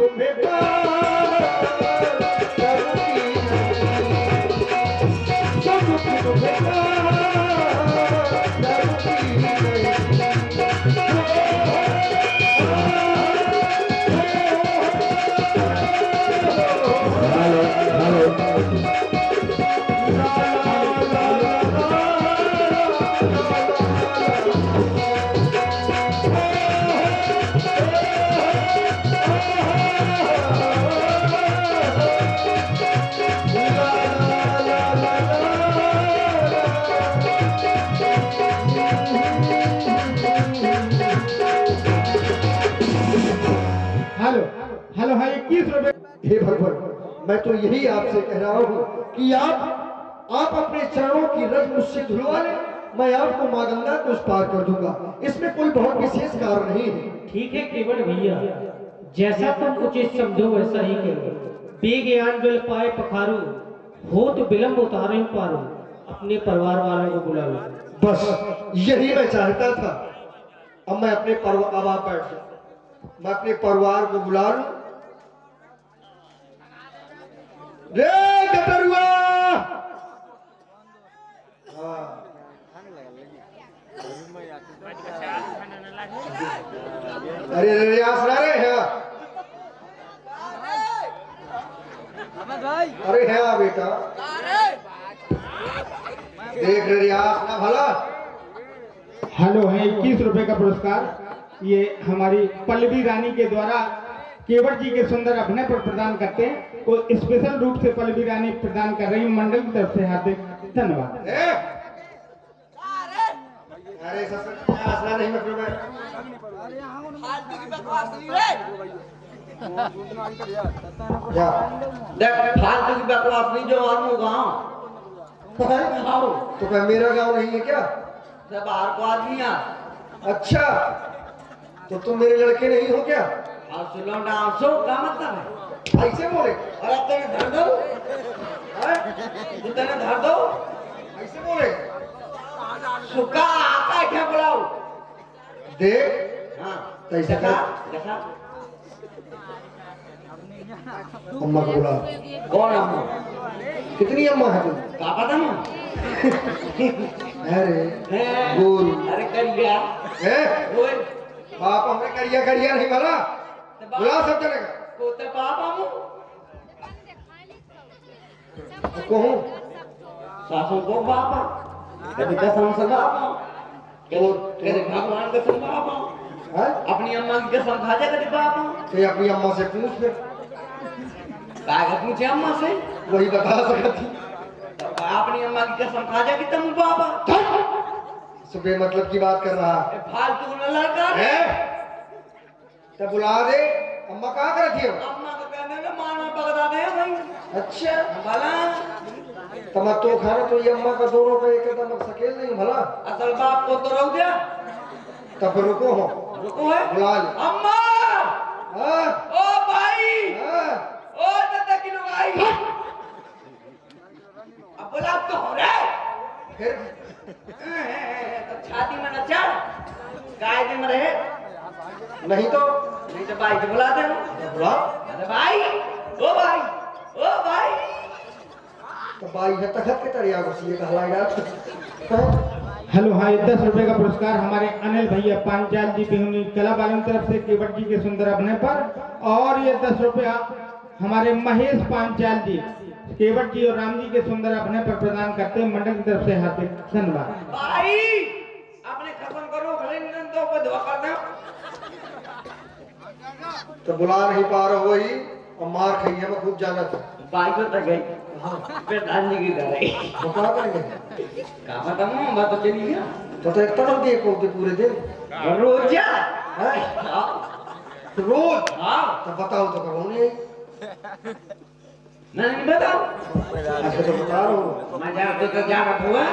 तुम्हें प्यार करूंगी जो दुख तुम्हें प्यार हेलो हेलो हाँ 21 रुपए। हे भगवान, मैं तो यही आपसे कह रहा हूँ कि आप अपने चरणों की रज मुझसे धुलवा लें, मैं आपको माँ गंगा को उस पार कर दूंगा। इसमें कोई बहुत विशेष कारण नहीं है। ठीक है केवट भैया, जैसा तुम उचित समझो वैसा ही करो। बेज्ञान बिल पाए पखारो, हो तो विलंब उतारे पारो, अपने परिवार वालों को बुला लो। बस यही मैं चाहता था। अब मैं अपने अब आप बैठ जाओ, मैं अपने परिवार को बुला लूं। रे गटरुआ, हाँ। अरे रे आसरा रे है, अरे है बेटा, देख रे रियाज ना भला। हेलो है 21 रुपए का पुरस्कार, ये हमारी पल्लवी रानी के द्वारा केवट जी के सुंदर अभिनय पर प्रदान करते हैं, वो स्पेशल रूप से पल्लवी रानी प्रदान कर रही है। मंडल की तरफ से हार्दिक धन्यवाद। अरे आसरा नहीं मतलब है। देख फालतू की बकवास नहीं, जो और गाँव तो क्या मेरा गांव नहीं है क्या? सब बाहर को आदमी आ। अच्छा, तो तुम मेरे लड़के नहीं हो क्या? आप सुनो डांसो का मतलब है ऐसे बोले? अरे तेरे धर दो, तेरे धर दो, ऐसे बोले? सुखा आता क्या बुलाओ? देख, हाँ कैसे कैसा अम्मा को बुला। कौन अम्मा? कितनी अम्मा है तुम? का पता ना? अरे बोल। अरे करिया बोल। बाप हमने करिया करिया नहीं बोला, बुला सब चलेगा। कोते बाप आमू कहूँ सासू को बापा, कभी कसम से बापा, कभी भगवान कसम बापा, अपनी अम्मा की कसम खा जा कभी बापा। तो अपनी अम्मा से पूछ फिर, कागज पूछे अम्मा से, वही बता सकती। अपनी अम्मा की कसम खा जा कि तुम बापा। सुबह मतलब की बात कर रहा है फालतू न लड़का है। तब बुला दे। अम्मा कहाँ कर रही है? अम्मा को कहने में माना पकड़ा दे भाई। अच्छा भला तब तो खाना तो ये अम्मा का दोनों का एक कदम सकेल नहीं भला। असल बाप को तो रोक दिया। तब रुको हो, रुको है बुला ले। अम्मा, हाँ ओ भाई, हाँ ओ दादा की लुगाई, अब बोला अब तो हो रहा है। फिर तो छाती में न चढ़, कायदे में रहे, नहीं तो भाई को बुला दे। बुला। अरे भाई, ओ भाई, ओ भाई। तो भाई है तखत के तरिया घुसी है कहला यार। हेलो हाँ 10 रुपए का पुरस्कार हमारे अनिल भैया पांचाल जी बिहुनी कला वालों की तरफ से केवट जी के सुंदर अभिनय पर। और ये 10 रुपया हमारे महेश पांचाल जी केवट जी और राम जी के सुंदर अभिनय पर प्रदान करते हैं। मंडल की तरफ से हार्दिक धन्यवाद। भाई अपने खत्म करो, भले निंदों को दुआ करना। तो बुला नहीं पा रहा वही और मार खाई है। मैं खूब जाना था। भाई को तक गई प्रधान जी की तरह वो क्या करेंगे? का पता मैं बात तो चली गया। तो एक तरफ देखो कि पूरे दिन रोजा है रोज। हाँ तो बताओ तो करो नहीं। नहीं बताओ, अच्छा तो बता रहा हूँ। मैं जा तो जा रहा हुआ।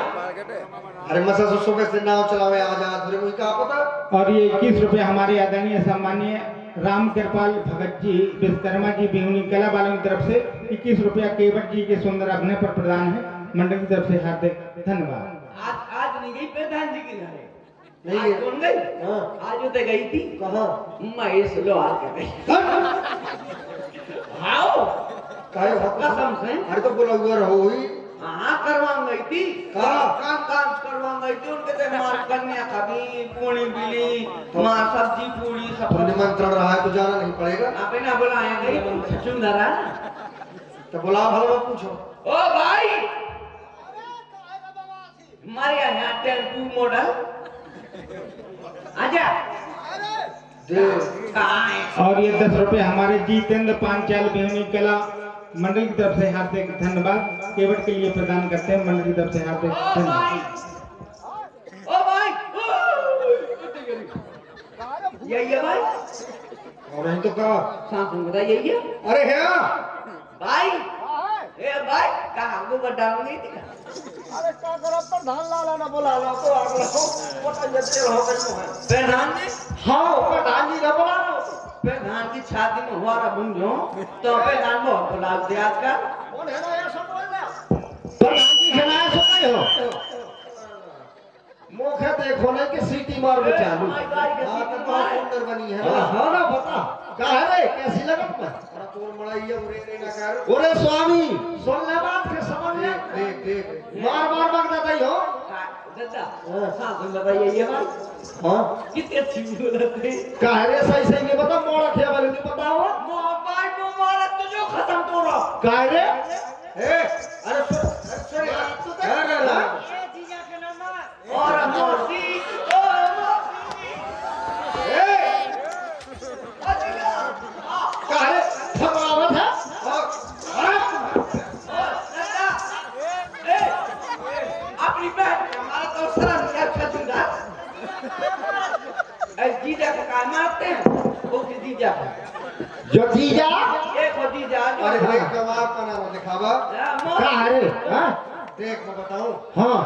अरे मसा सुबह से नाव चलावे आ जा, तुझे मुझे क्या पता। और ये 21 रुपए हमारे आदरणीय सम्मानीय राम कृपाल भगत जी विश्वकर्मा जी बिहुनी कला वालों की तरफ से 21 रुपया केवट जी के सुंदर अभिनय पर प्रदान है। मंडल की तरफ से हार्दिक धन्यवाद। आज नहीं गई प्रधान जी के घर? नहीं आज कौन गई? हाँ आज तो गई थी। कहाँ? महेश लोहार के गई। काहे हो? कसम से अरे तो बोला हुआ रहो हुई हाँ करवाऊंगी थी कहाँ? काम करवाऊंगी थी उनके से मार कन्या कभी पूरी बिली मार सब्जी पूरी सब तो निमंत्रण रहा है तो जाना नहीं पड़ेगा। आप ना बुलाए गई सुंदरा तो बुला भला पूछो। ओ भाई हमारे यहाँ टेम्पू मॉडल आजा दे कहाँ है और ये 10 रुपए हमारे जितेंद्र पांचाल बेहुनी कला मंडल की तरफ से हार्दिक धन्यवाद केवट के लिए प्रदान करते हैं। मंडल की तरफ से हार्दिक ओ भाई धन्यवाद। ओ भाई यही है भाई और नहीं तो कहा सांस में बता यही है अरे है भाई ए भाई कहाँ को बताऊंगी अरे क्या करो प्रधान लाला ना बुला लो तो आग लो पता जल्दी हो गई है प्रधान ने हाँ प्रधान जी ना बुला लो प्रधान की छाती में हुआ रहा बुंझो तो प्रधान बहुत बुला दिया का कौन है ना ये सब बोल रहा प्रधान जी खिलाया सो नहीं हो मुख देखो ना कि सीटी मार के चालू हमारी गाड़ी का हाँ तो सीटी बहुत मार। सुंदर बनी है हाँ हाँ ना बता क्या है रे कैसी लगत में अरे तोर मड़ाइया उरे रे ना कर ओरे स्वामी सुन ले बात के समझ ले देख देख देख मार मार मांगता था हो दादा सांस में बता यही है भाई हाँ कितनी अच्छी बोलत है काहे रे सही सही नहीं बता मोड़ रखे वाले नहीं बताओ मोबाइल मोबाइल तो जो खत्म तो रहा काहे रे ए अरे सुन अरे और मौसी ओ मौसी ए काहे रे फगवावत है दादा ए अपनी बहन हमारा तो शर्म क्या छचूंगा ए जीजा को काय मारते हैं वो की जीजा जो जीजा एक वो जीजा जो अरे देख कमाल बना रहा दिखावा काहे रे हां देख मैं बताऊं हां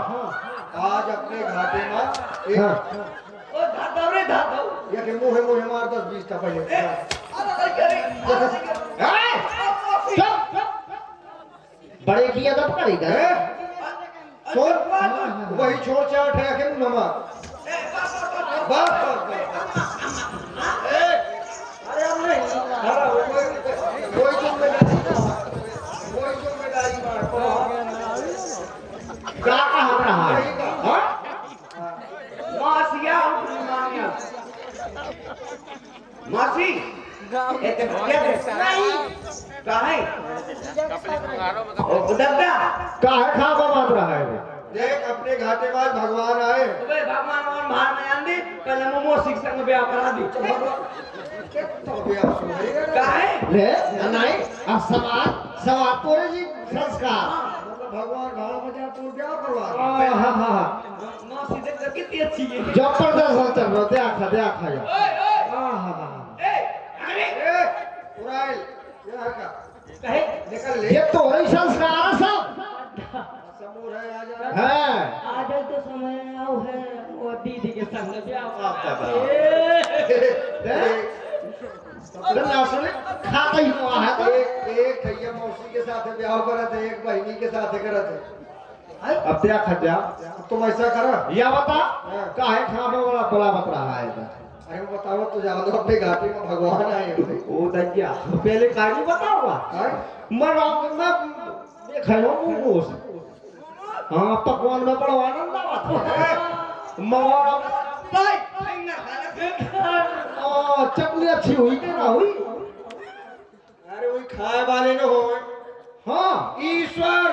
आज अपने घाटे में एक हाँ। ओ धादव रे धादव ये कि मुहे मार 10-20 टा पहले ए अरे करे चुप बड़े की अदब करेगा ए सुन वही छोड़ चाट है कि नमा बस ए अरे हम नहीं कोई जिम्मेदारी क्या कहा रहा है हां मासिया मामिया मासी ए ते क्या दे नहीं काहे ओ बुढ़ा काहे खावा बात रहा है देख अपने घाटे में आज भगवान आए ओए भगवान और मार में आंदी पहले मोमो शिक्षा में ब्याह करा दी तो भी आप सुनाइएगा ना। काहे ले नहीं अब समाज पूरे जी संस्कार मतलब भगवान घाड़ बजा तो क्या करवा हां हां मासी देख तो कितनी अच्छी है जबरदस्त चल रहा देखा देखा जा ओए ओए हां हां ए अरे ए उराइल ये का कहे निकल ले ये तो ही संस्कार है सब समूह है आ जा है आज तो समय आओ है वो दीदी के संग ब्याह ना सुने खाता ही हुआ है तो एक भैया मौसी के साथ ब्याह करा थे एक बहनी के साथ करा थे अब क्या खजा अब तुम ऐसा करा या बता काहे खावे वाला बड़ा बत रहा है अरे वो बताओ तो ज्यादा अपने घाटी में भगवान आए हैं ओ दैया पहले काहे बताऊंगा हाँ? मैं देखा हूं मुंह से हां पकवान में बड़ा आनंद आता मवाड़ा भाई ना खाना ओ चटनी अच्छी हुई कि ना हुई अरे वही खाए वाले न हो हां ईश्वर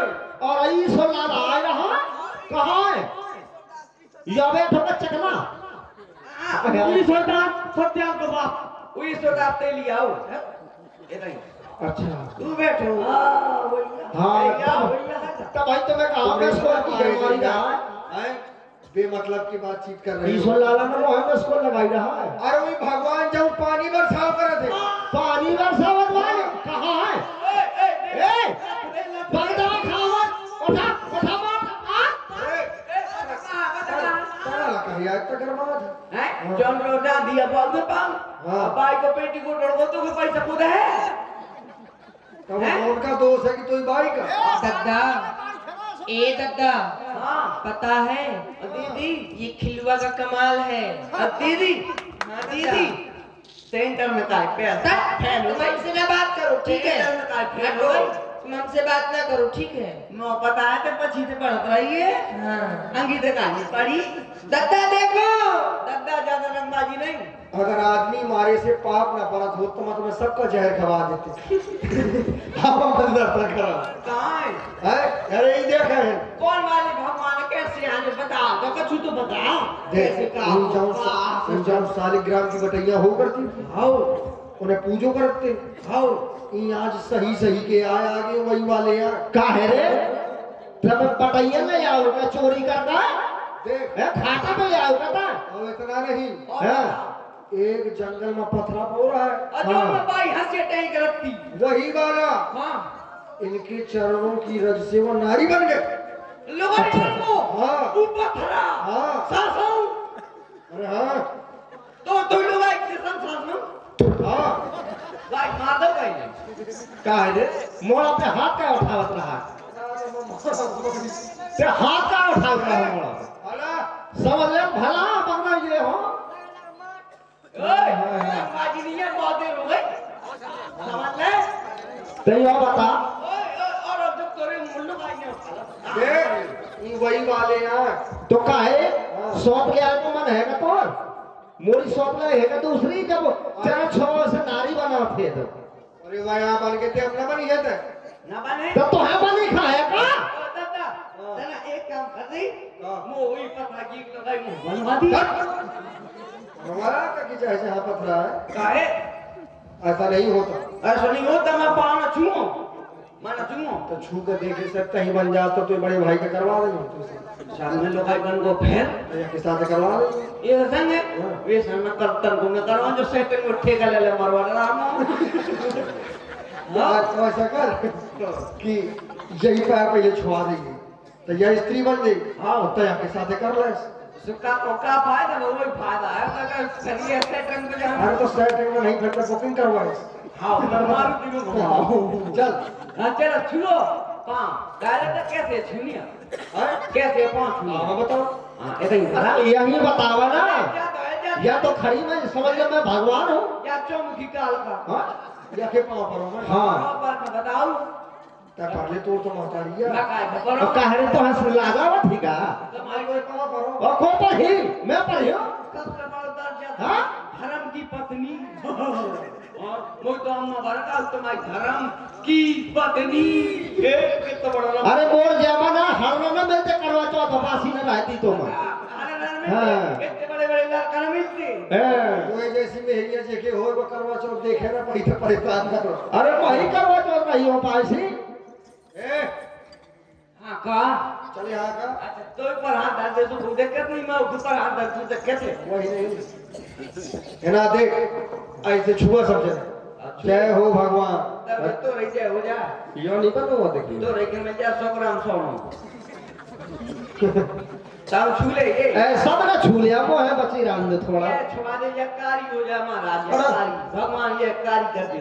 और ईश्वर लाल आ रहा कहां है यावे ठोका चकना ईश्वर दास सत्यान को बाप वही सोडा ते लिया हो ये नहीं अच्छा तू बैठो हां तब भाई तुम्हें कहा मैं स्कूल की बीमारी रहा है हैं? बेमतलब की बातचीत कर रहे ईश्वर हो लाला ने मोहम्मद स्कूल लगाई रहा है अरे वही भगवान जब पानी बरसाव करे थे पानी वर्षावत भाई कहां है ए बगदा खावत उठा उठा मत साला कहिया तो गरमात हैं जॉन रोडा दिया बोल दे पाऊं हाँ। भाई को पेटी को डर तो कोई पैसा खुद है तब उनका दोष है कि तू भाई का दद्दा ए दद्दा हां पता है दीदी ये खिलुआ का कमाल है दीदी हाँ दीदी सेंटर में का है पैसा तुम हमसे ना बात करो ठीक है हटो तुम हमसे बात ना करो ठीक है नो पता है तो पछी से पढ़त रही है हाँ अंगीठे कहानी पढ़ी दद्दा देखो दद्दा ज्यादा रंगबाजी नहीं अगर आदमी मारे से पाप ना परत हो तो मैं तुम्हें सबका जहर खवा देते। हम अंदर तक करा कहाँ है अरे ये देखा है कौन वाले भगवान कैसे आने बता तो कछु तो बता कैसे देख का इंजाम सालिग्राम की बटैया हो करती हाउ उन्हें पूजो करते हाउ ये आज सही सही के आए आगे वही वाले यहाँ काहे रे तब पटैया ले आओगे चोरी करना देख है खाता में ले आओगे ना और इतना नहीं हाँ एक जंगल में पथरा हो रहा है अजो में भाई हंसे टैंक रखती वही वाला हाँ इनके चरणों की रज से वो नारी बन गए। लोगों ने को हाँ ऊपर खड़ा हाँ सासों अरे हाँ तो लोग आए किसान सासों हाँ भाई मार दो भाई काहे रे मोड़ा पे हाथ का उठावत रहा ते हाथ का उठावत रहा मोड़ा अला समझ ले भला बगना ये हो ओए बाजी नहीं है बहुत देर हो गई समझ ले ते यो बता ओए और अब जब तोरे मुल्लू भाई ने उठा देख ये वही वाले यहाँ तो काहे सौंप ले आए तो मन है का तोर मोरी सौंप ले है का दूसरी जब तेरा छो से नारी बना थे तो अरे वह यहाँ बन के थे अपना बनी है थे ना बने तो है बनी खाए का दादा तना एक काम कर दी हाँ। मो वही पता की लगाई मुंह बनवा दी हमारा का की चाहे यहाँ पथरा है काहे ऐसा नहीं होता ऐसा नहीं होता मैं पाँव न छूओ मैं न छूओ तो छू के देख सकता ही बन जा तो बड़े भाई का करवा देंगे सामने लोग आई बन को फेर के साथ करवा देंगे ये संग है वे संग करतन को न करवा जो सेटिंग में ठेका ले ले मरवा राम तो ऐसा कर कि यही पैर पहले छुआ देंगे तो यह स्त्री बन गई हाँ तो यहाँ के साथ कर ले सुका का फायदा वो ही फायदा है अगर करिए सेटिंग में जहां अरे तो सेटिंग में नहीं फिर बुकिंग करवाए हां मारू दिनो चल हां चलो छुओ पांव डायरेक्ट कैसे छुनिया कैसे पांव छुनिया हाँ बताओ हां ऐसा ही बता यही बतावा ना क्या तो है जा या तो खड़ी में समझ ले मैं भगवान हूँ या चौमुखी काल का हाँ या के पाँव पर मैं हाँ बात में बताओ क्या पहले तो महतारिया मैं काय और करो कहरे तो हंस लागा हुआ ठीक है तुम्हारी कोई पाँव पर और को पर ही मैं पर ही कब कबाल दर्जा हाँ? धर्म की पत्नी और वो तो अम्मा बरका तुम्हारी धर्म की पत्नी कितना बड़ा अरे मोर जमाना हर ना मिलते करवा चौथ फांसी न रहती तो मैं हाँ। कितने बड़े बड़े लड़का न मिलते कोई जैसी मेहरिया जेके हो वो करवा चौथ देखे ना पड़ी तो परेशान करो अरे वही करवा चौथ नहीं हो पाए सी ए हाँ का चल यहाँ का अच्छा तो पर हाथ डाल दे तो दिक्कत नहीं मैं ऊपर हाथ डाल तू कैसे वही नहीं है ना देख ऐसे छुआ सब जने जय हो भगवान तब तो रह जाए हो जा यो नहीं बनो वो देखिए तो रह के मैं जा 100 ग्राम सोना ताऊ छूले ये ऐसा ना छू लिया वो है बच्ची राम ने थोड़ा ये छुड़ा दे ये कारी हो जा महाराज ये कारी भगवान ये कारी कर दे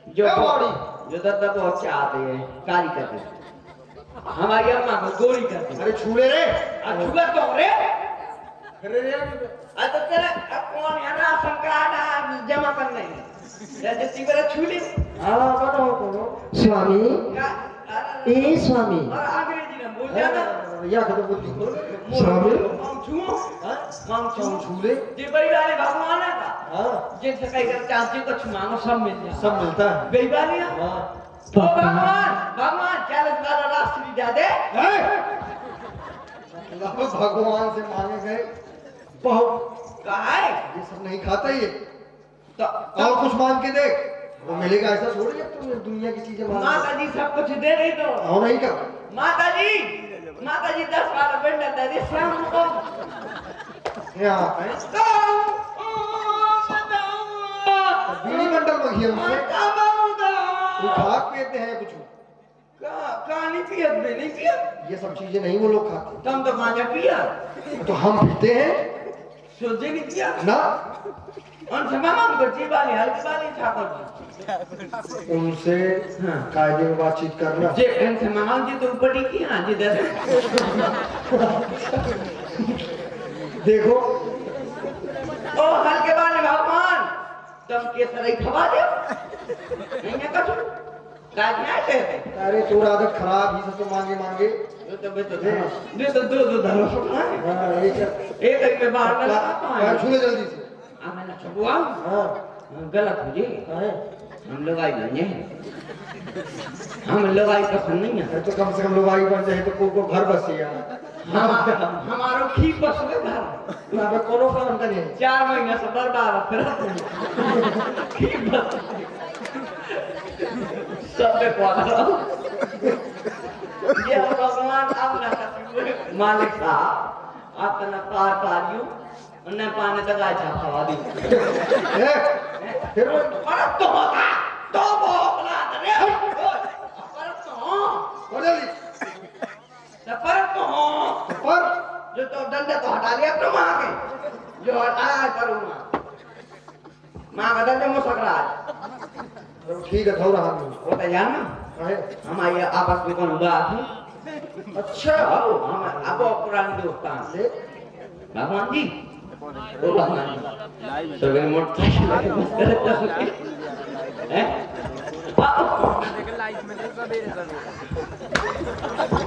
जो क्या बाड़ी? जो दत्ता बहुत चाहते हैं कारी कर दे हमारी अम्मा को गोरी कर दे अरे छूले रे छुआ तो रे अरे रे तो तेरा अब कौन है ना संक्रांत जमा करने जैसे तीव्र छूले हाँ बनो बनो स्वामी का ए स्वामी और अंग्रेजी में बोल जाना या तो बुद्धि खोल स्वामी हम छुओ हम छुओ छूले जे बड़ी वाले भगवान है का हाँ जिनसे कहीं कर चाहते कुछ मांगो सब मिल जाए सब मिलता है गई वाली है हाँ तो भगवान 40 वाला राष्ट्रीय जा दे भगवान से मांगे गए बहुत कहा है ये सब नहीं खाता ये तो और कुछ मांग के देख वो मिलेगा ऐसा थोड़ी है तुम दुनिया की चीजें मांग माता जी सब कुछ दे रही तो हाँ नहीं कर माता जी 10 वाला बंडल दे दे शाम को यहाँ पे बीड़ी बंडल मंगी हमसे उठा पीते हैं कुछ कहानी पियत में नहीं पियत ये सब चीजें नहीं वो लोग खाते तुम तो गांजा पिया तो हम पीते हैं सोचे नहीं पिया ना उनसे मामा को जी वाली हल्की वाली ठाकुर उनसे कायदे में बातचीत करना जी उनसे मामा जी तो ऊपर की हाँ जी दे देखो ओ हल्के वाले भगवान तुम केसर ही खवा दे नहीं है कछु काज ना थे अरे तू आदत खराब ही से तो मांगे मांगे तो दो धरो हाँ एक में बाहर ना लगा पैर छू ले जल्दी से मैं ना छुआ हाँ गलत हो जी काहे? हम लोग आई नहीं है हम लोग आई पसंद नहीं है अरे तो कम से कम लोग आई बन जाए तो को घर बसे यार हमारो खी बस में घर यहाँ पे कोनो काम का नहीं 4 महीने से बर्बाद फिर खी बस सब पे पागल ये भगवान अपना मालिक साहब अपना पार पारियो उन्हें पाने तक आजा खवा दी फिर अरे तो होता तो वो अपना रे पर तो हो जल्दी पर तो पर जो तो डंडे तो हटा लिया तो मां के जो हटाया करूंगा मां का डंडे मुसकरा ठीक है थोड़ा हम वो तो जाना काहे? हमारे आपस में कौन बात है अच्छा हम अब पुराने दोस्तान ले भगवान जी ओ भगवान जी सवेरे मोटरसाइकिल हैं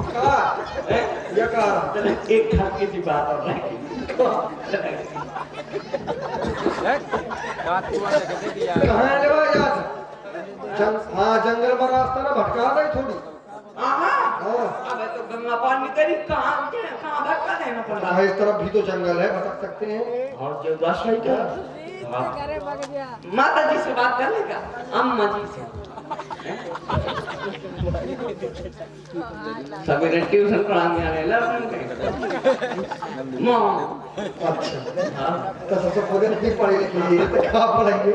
ये कहा चलो एक खाके सी बात और कहाँ है लेवा यार हाँ जंगल में रास्ता ना भटका गई थोड़ी हाँ अब तो गंगा पानी करी कहाँ भटका देना पड़ रहा हाँ इस तरफ भी तो जंगल है भटक सकते हैं और जो दशा ही क्या माता जी से बात कर लेगा अम्मा जी से सवेरे ट्यूशन पढ़ाने आ रहे लड़कों मॉम अच्छा तो सबसे पहले नहीं पढ़े लिखे तो कहाँ पढ़ेंगे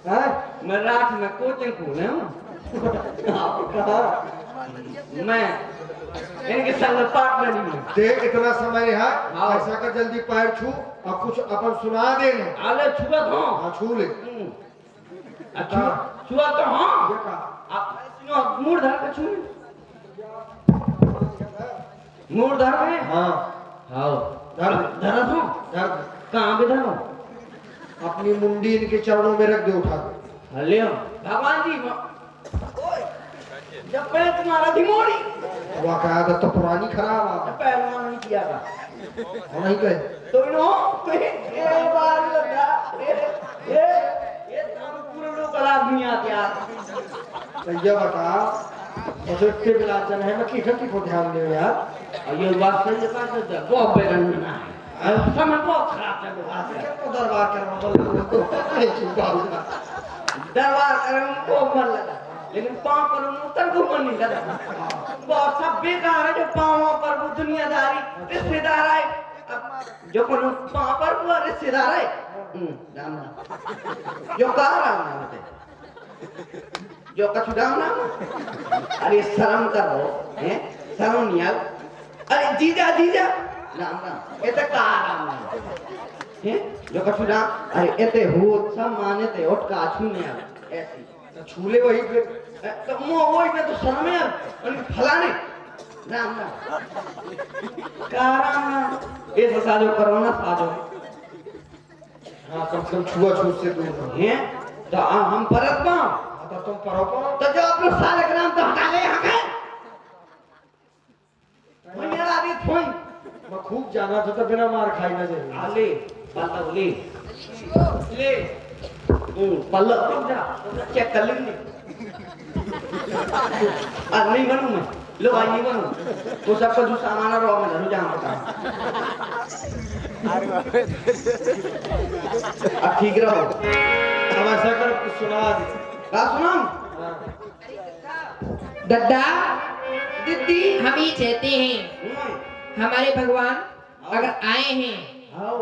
हाँ मैं रात में कोचिंग खोले कहाँ मैं इनके संग पार्टनर नहीं हूँ देख इतना समय है हाँ। ऐसा कर जल्दी पैर छू और कुछ अपन सुना देने आले छुआ तो हाँ छू ले अच्छा छुआ तो हाँ ये कहा आप सुनो मूड धर के छू मूड धर में हाँ हाँ धर धरा तो धर कहाँ पे धरो अपनी मुंडी इनके चरणों में रख दे उठा के हले भगवान जी ओए जब पैर तुम्हारा धिमोड़ी वाकया तो पुरानी खराब आ पैर मार नहीं किया था नहीं कहे तो नो ये बार लगा ये तो पूरे लोग कला दुनिया यार तो ये बता मुझे के बिलाचन है मैं किसी को ध्यान दे यार और ये बात सही है बात बहुत बेरंगना है समय बहुत खराब चल रहा है तो दरबार कर दरबार करने को मन लगा लेकिन पांव पर उतर को मन नहीं लगा बहुत सब बेकार है जो पांव पर वो दुनियादारी रिश्तेदार आए अब जो कोनो पांव पर वो रिश्तेदार आए राम राम जो कहा राम नाम होते जो कछु राम नाम अरे शर्म करो हैं शर्म नहीं आ अरे जीजा जीजा राम राम ये तो कहा राम नाम हैं जो कछु राम अरे एते हो सब माने ते उठ का छूने ऐसी छूले वही पे तो मुंह वही पे तो शर्म है उनके फलाने राम राम का राम राम ये तो साजो कोरोना साजो हाँ कम से कम छुआ छूत से दूर रहो हैं तो हम परत पाओ तो तुम पढ़ो तो जो अपने सारे के नाम तो हटा ले यहाँ के भैया आदि फोन मैं खूब जाना था तो बिना मार खाई ना जाए आले पल्लव ले पल्लव रुक जा चेक कर लेंगे नहीं बनूं मैं लो भाई नहीं बनूं वो सबका जो सामान है मैं धरू जाऊँ अब ठीक रहो अब ऐसा कर कुछ सुना दे बात सुनो दद्दा दीदी हम ही चाहते हैं हमारे भगवान अगर आए हैं आओ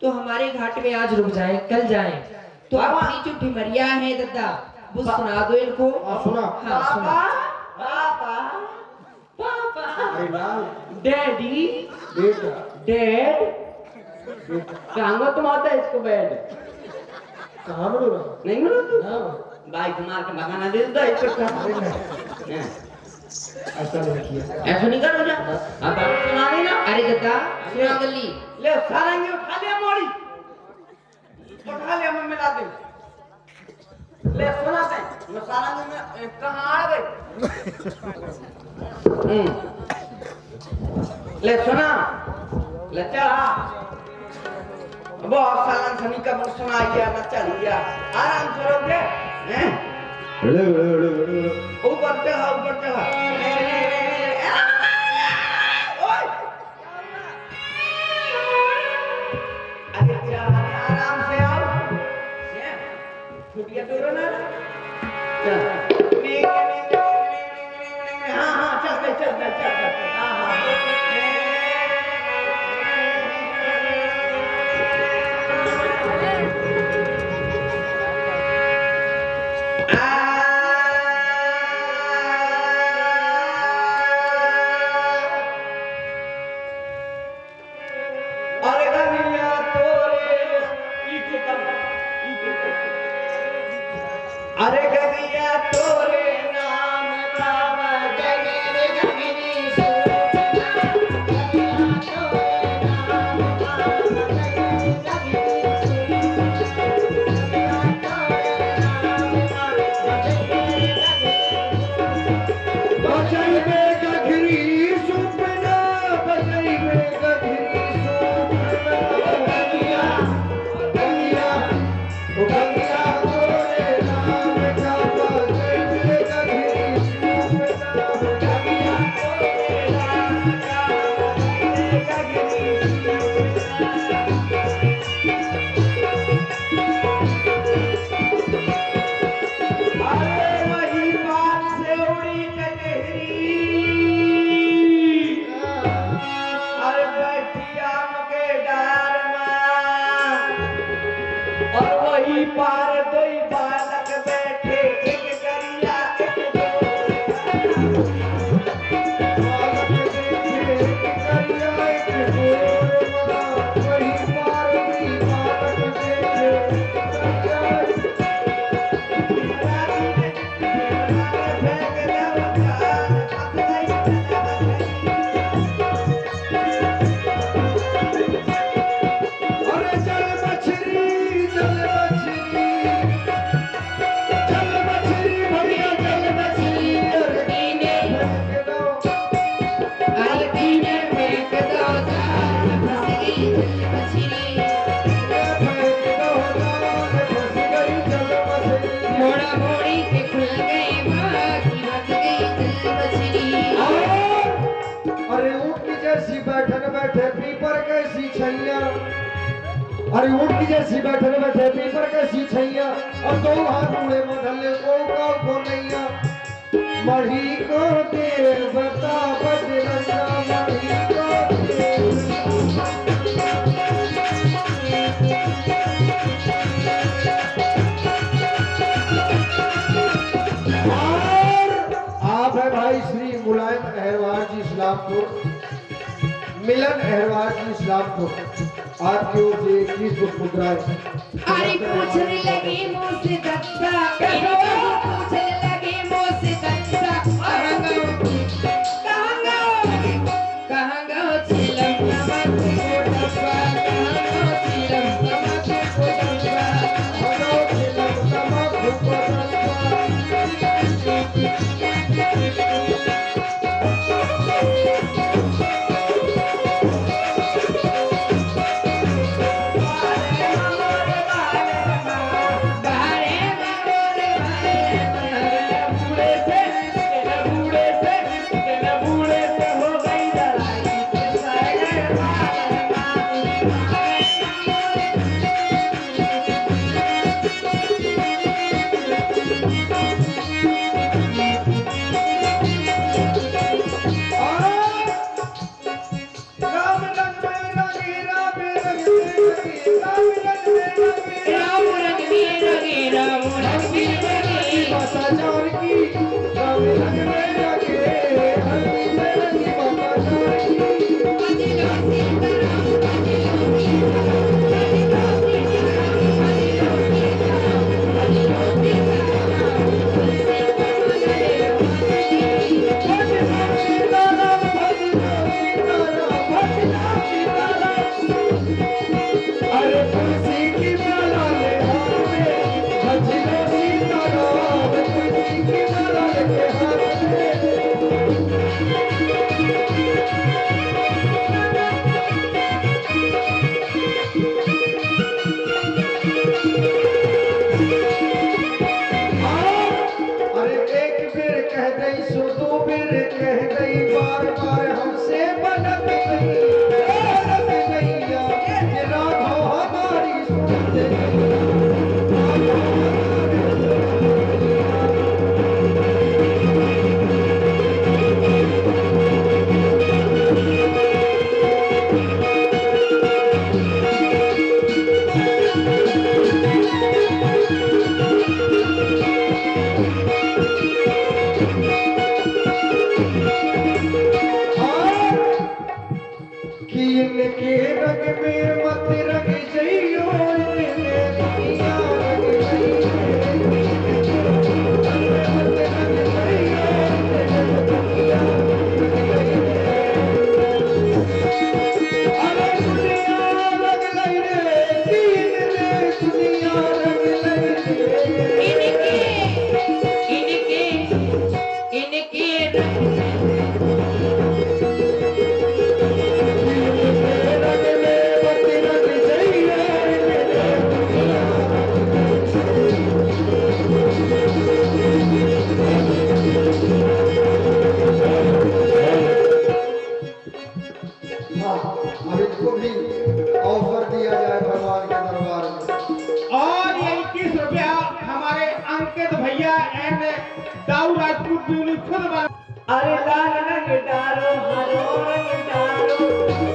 तो हमारे घाट में आज रुक जाएं, कल जाएं। तो अपनी जो ढिमरिया है दद्दा वो सुना दो इनको। हाँ सुना हाँ सुना। पापा पापा अरे लाल डैडी बेटा डैड कहाँ तुम आता है इसको बेड कहाँ मिलो रहा नहीं मिलो तू ना बाइक मार के भगाना दे दो इसको ऐसा नहीं किया ऐसा नहीं करो जा अब बात सुना नहीं ना अरे दद्दा सुना जल्दी। ले सारंगी उठा लिया मोड़ी उठा लिया मैं मिला दे ले सुना से मैं सारा में कहां आ गई ले सुना ले चला बहुत सालन सनी का मुझ सुनाइए ना चलिए आराम से रहोगे हैं ऊपर चढ़ा ओए अरे चढ़ा आराम से आओ छुटिया डरो ना चल हाँ चल हाँ अरे गविया तोरे नाम का जगरे जगरी पार दो बालक बैठे एक करिया एक अरे ऊँट की जैसी बैठे बैठे पीपर कैसी छैया और दो हाथ मुड़े मधले को नैया मढ़ी को देर बता बजरंगा मढ़ी को और आप है भाई श्री मुलायम अहरवार जी इस्लामपुर मिलन अहरवार जी इस्लामपुर आपकी ओर से 21 पुष्प मुद्राएं। अरे पूछने लगे मुझसे दत्ता पूछने लगे मुझसे दत्ता कहाँ गो चिलम नमक को डब्बा कहाँ गो चिलम नमक को डब्बा बार हमसे बनत गई रत नैया ये राधा हमारी सुनते के रंग में मत रंग जइयो इनने दुनिया रंग जइयो मत रंग जइयो इनने दुनिया अरे दुनिया रंग लई रे दीन रे दुनिया रंग लई रे इनके अब इनको भी अवसर दिया जाए भगवान के दरबार में। और ये 21 रुपया हमारे अंकित भैया एंड दाऊ राजपूत भी उन्हें खुद बना। अरे लाल रंग डालो हरो रंग डालो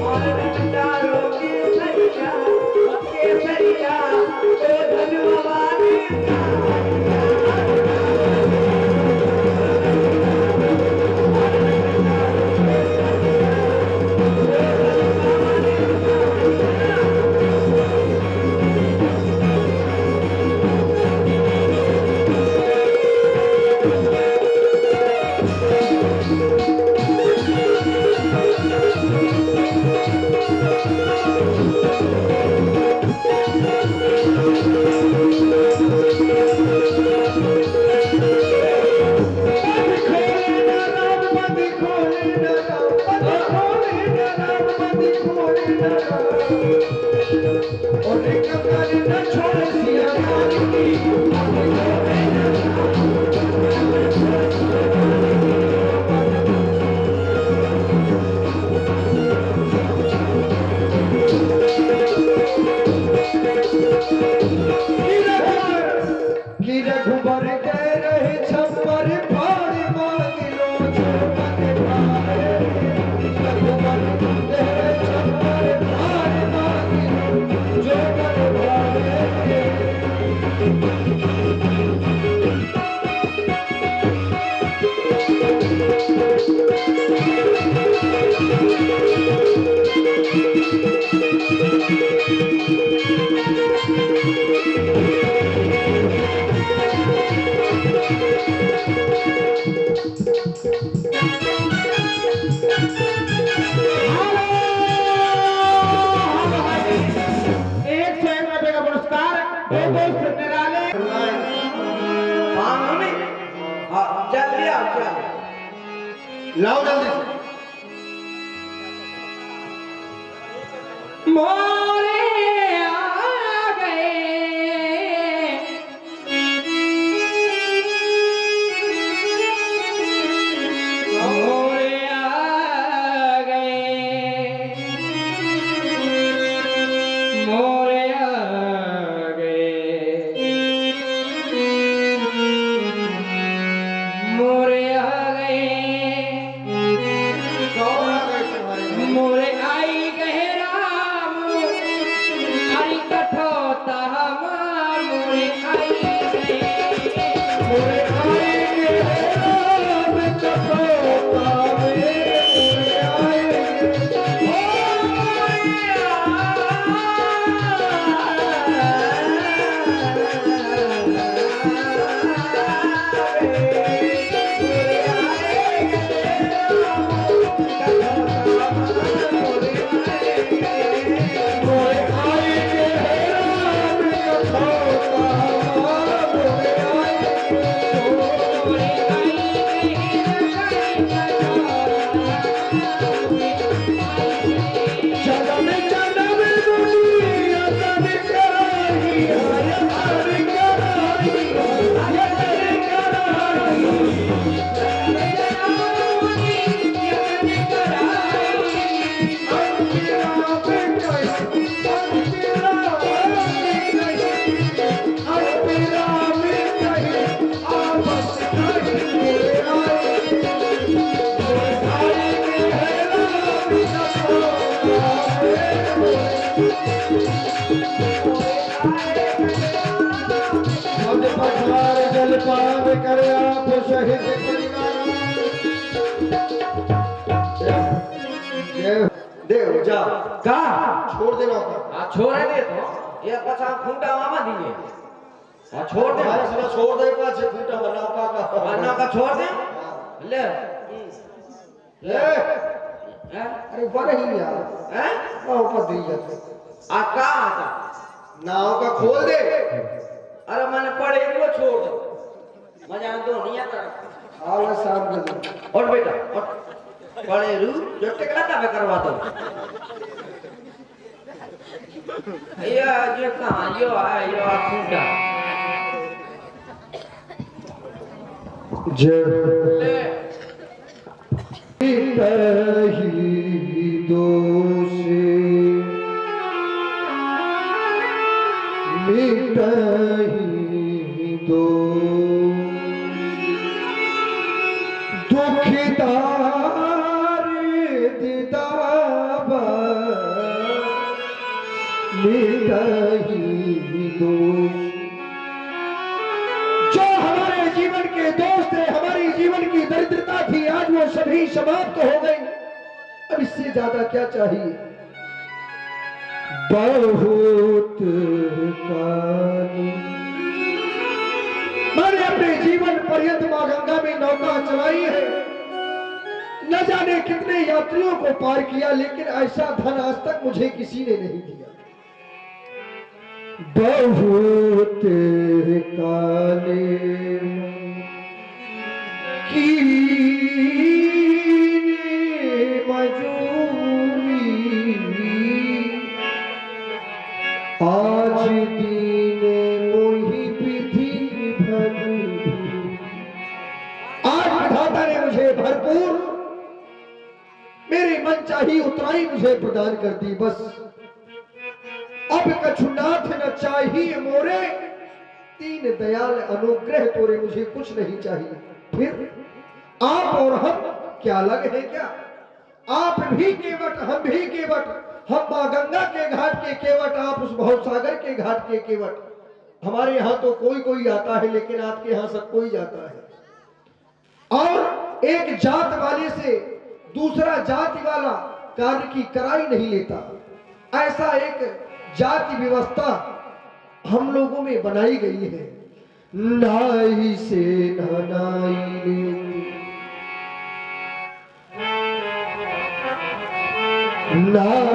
और रंग डालो केसरिया केसरिया ओ धनवानी रघुबर कह रहे छप्पर फाड़ मांग लो जो मन भाए रघुबर कह रहे छप्पर फाड़ मांग लो जो मन भाए जल्दी आओ लाओ जल्दी मोरे आ गए मोरे आ गए मोरे आ गए मोरे आ गए कौन आ गए तुम्हारे मोरे आई गए राम दे जा का छोड़ देना होगा। हाँ छोड़े दे तो ये पछा खूंटा मामा दिए हाँ छोड़ दे हमारे सुना छोड़ दे पाछे फूटा बनाओ का वरना का छोड़ दे ले ले हैं? अरे ऊपर ही यार हैं? ना ऊपर दी जाते आ का आता नाव का खोल दे। अरे मैंने पढ़े वो छोड़ दो मजा दो नहीं आता आला साहब दे और बेटा और पढ़े रू जो टिकला का करवा दो ये जो कहाँ यो आ खूंटा जब ले ही दोषी मिटही दो दुखदार दिदाबा मिटही दो। जो हमारे जीवन के दोस्त थे, हमारी जीवन की दरिद्रता थी, आज वो सभी समाप्त हो गई। अब इससे ज्यादा क्या चाहिए। बहुत काली मैंने अपने जीवन पर्यंत मां गंगा में नौका चलाई है, न जाने कितने यात्रियों को पार किया, लेकिन ऐसा धन आज तक मुझे किसी ने नहीं दिया। बहुत काले की मजूरी आज दीन मोही विधि भली। आज विधाता ने मुझे भरपूर मेरी मनचाही उतराई मुझे प्रदान कर दी। बस अब कछुनाथ न चाहिए मोरे, तीन दयाल अनुग्रह तोरे, मुझे कुछ नहीं चाहिए। फिर आप और हम क्या अलग है क्या। आप भी केवट हम भी केवट, हम मां गंगा के घाट के केवट, आप उस भवसागर के घाट के केवट। हमारे यहाँ तो कोई कोई आता है, लेकिन आपके यहाँ सब कोई जाता है। और एक जात वाले से दूसरा जाति वाला कार्य की कराई नहीं लेता। ऐसा एक जाति व्यवस्था हम लोगों में बनाई गई है। नाई से नाई लेती, नाई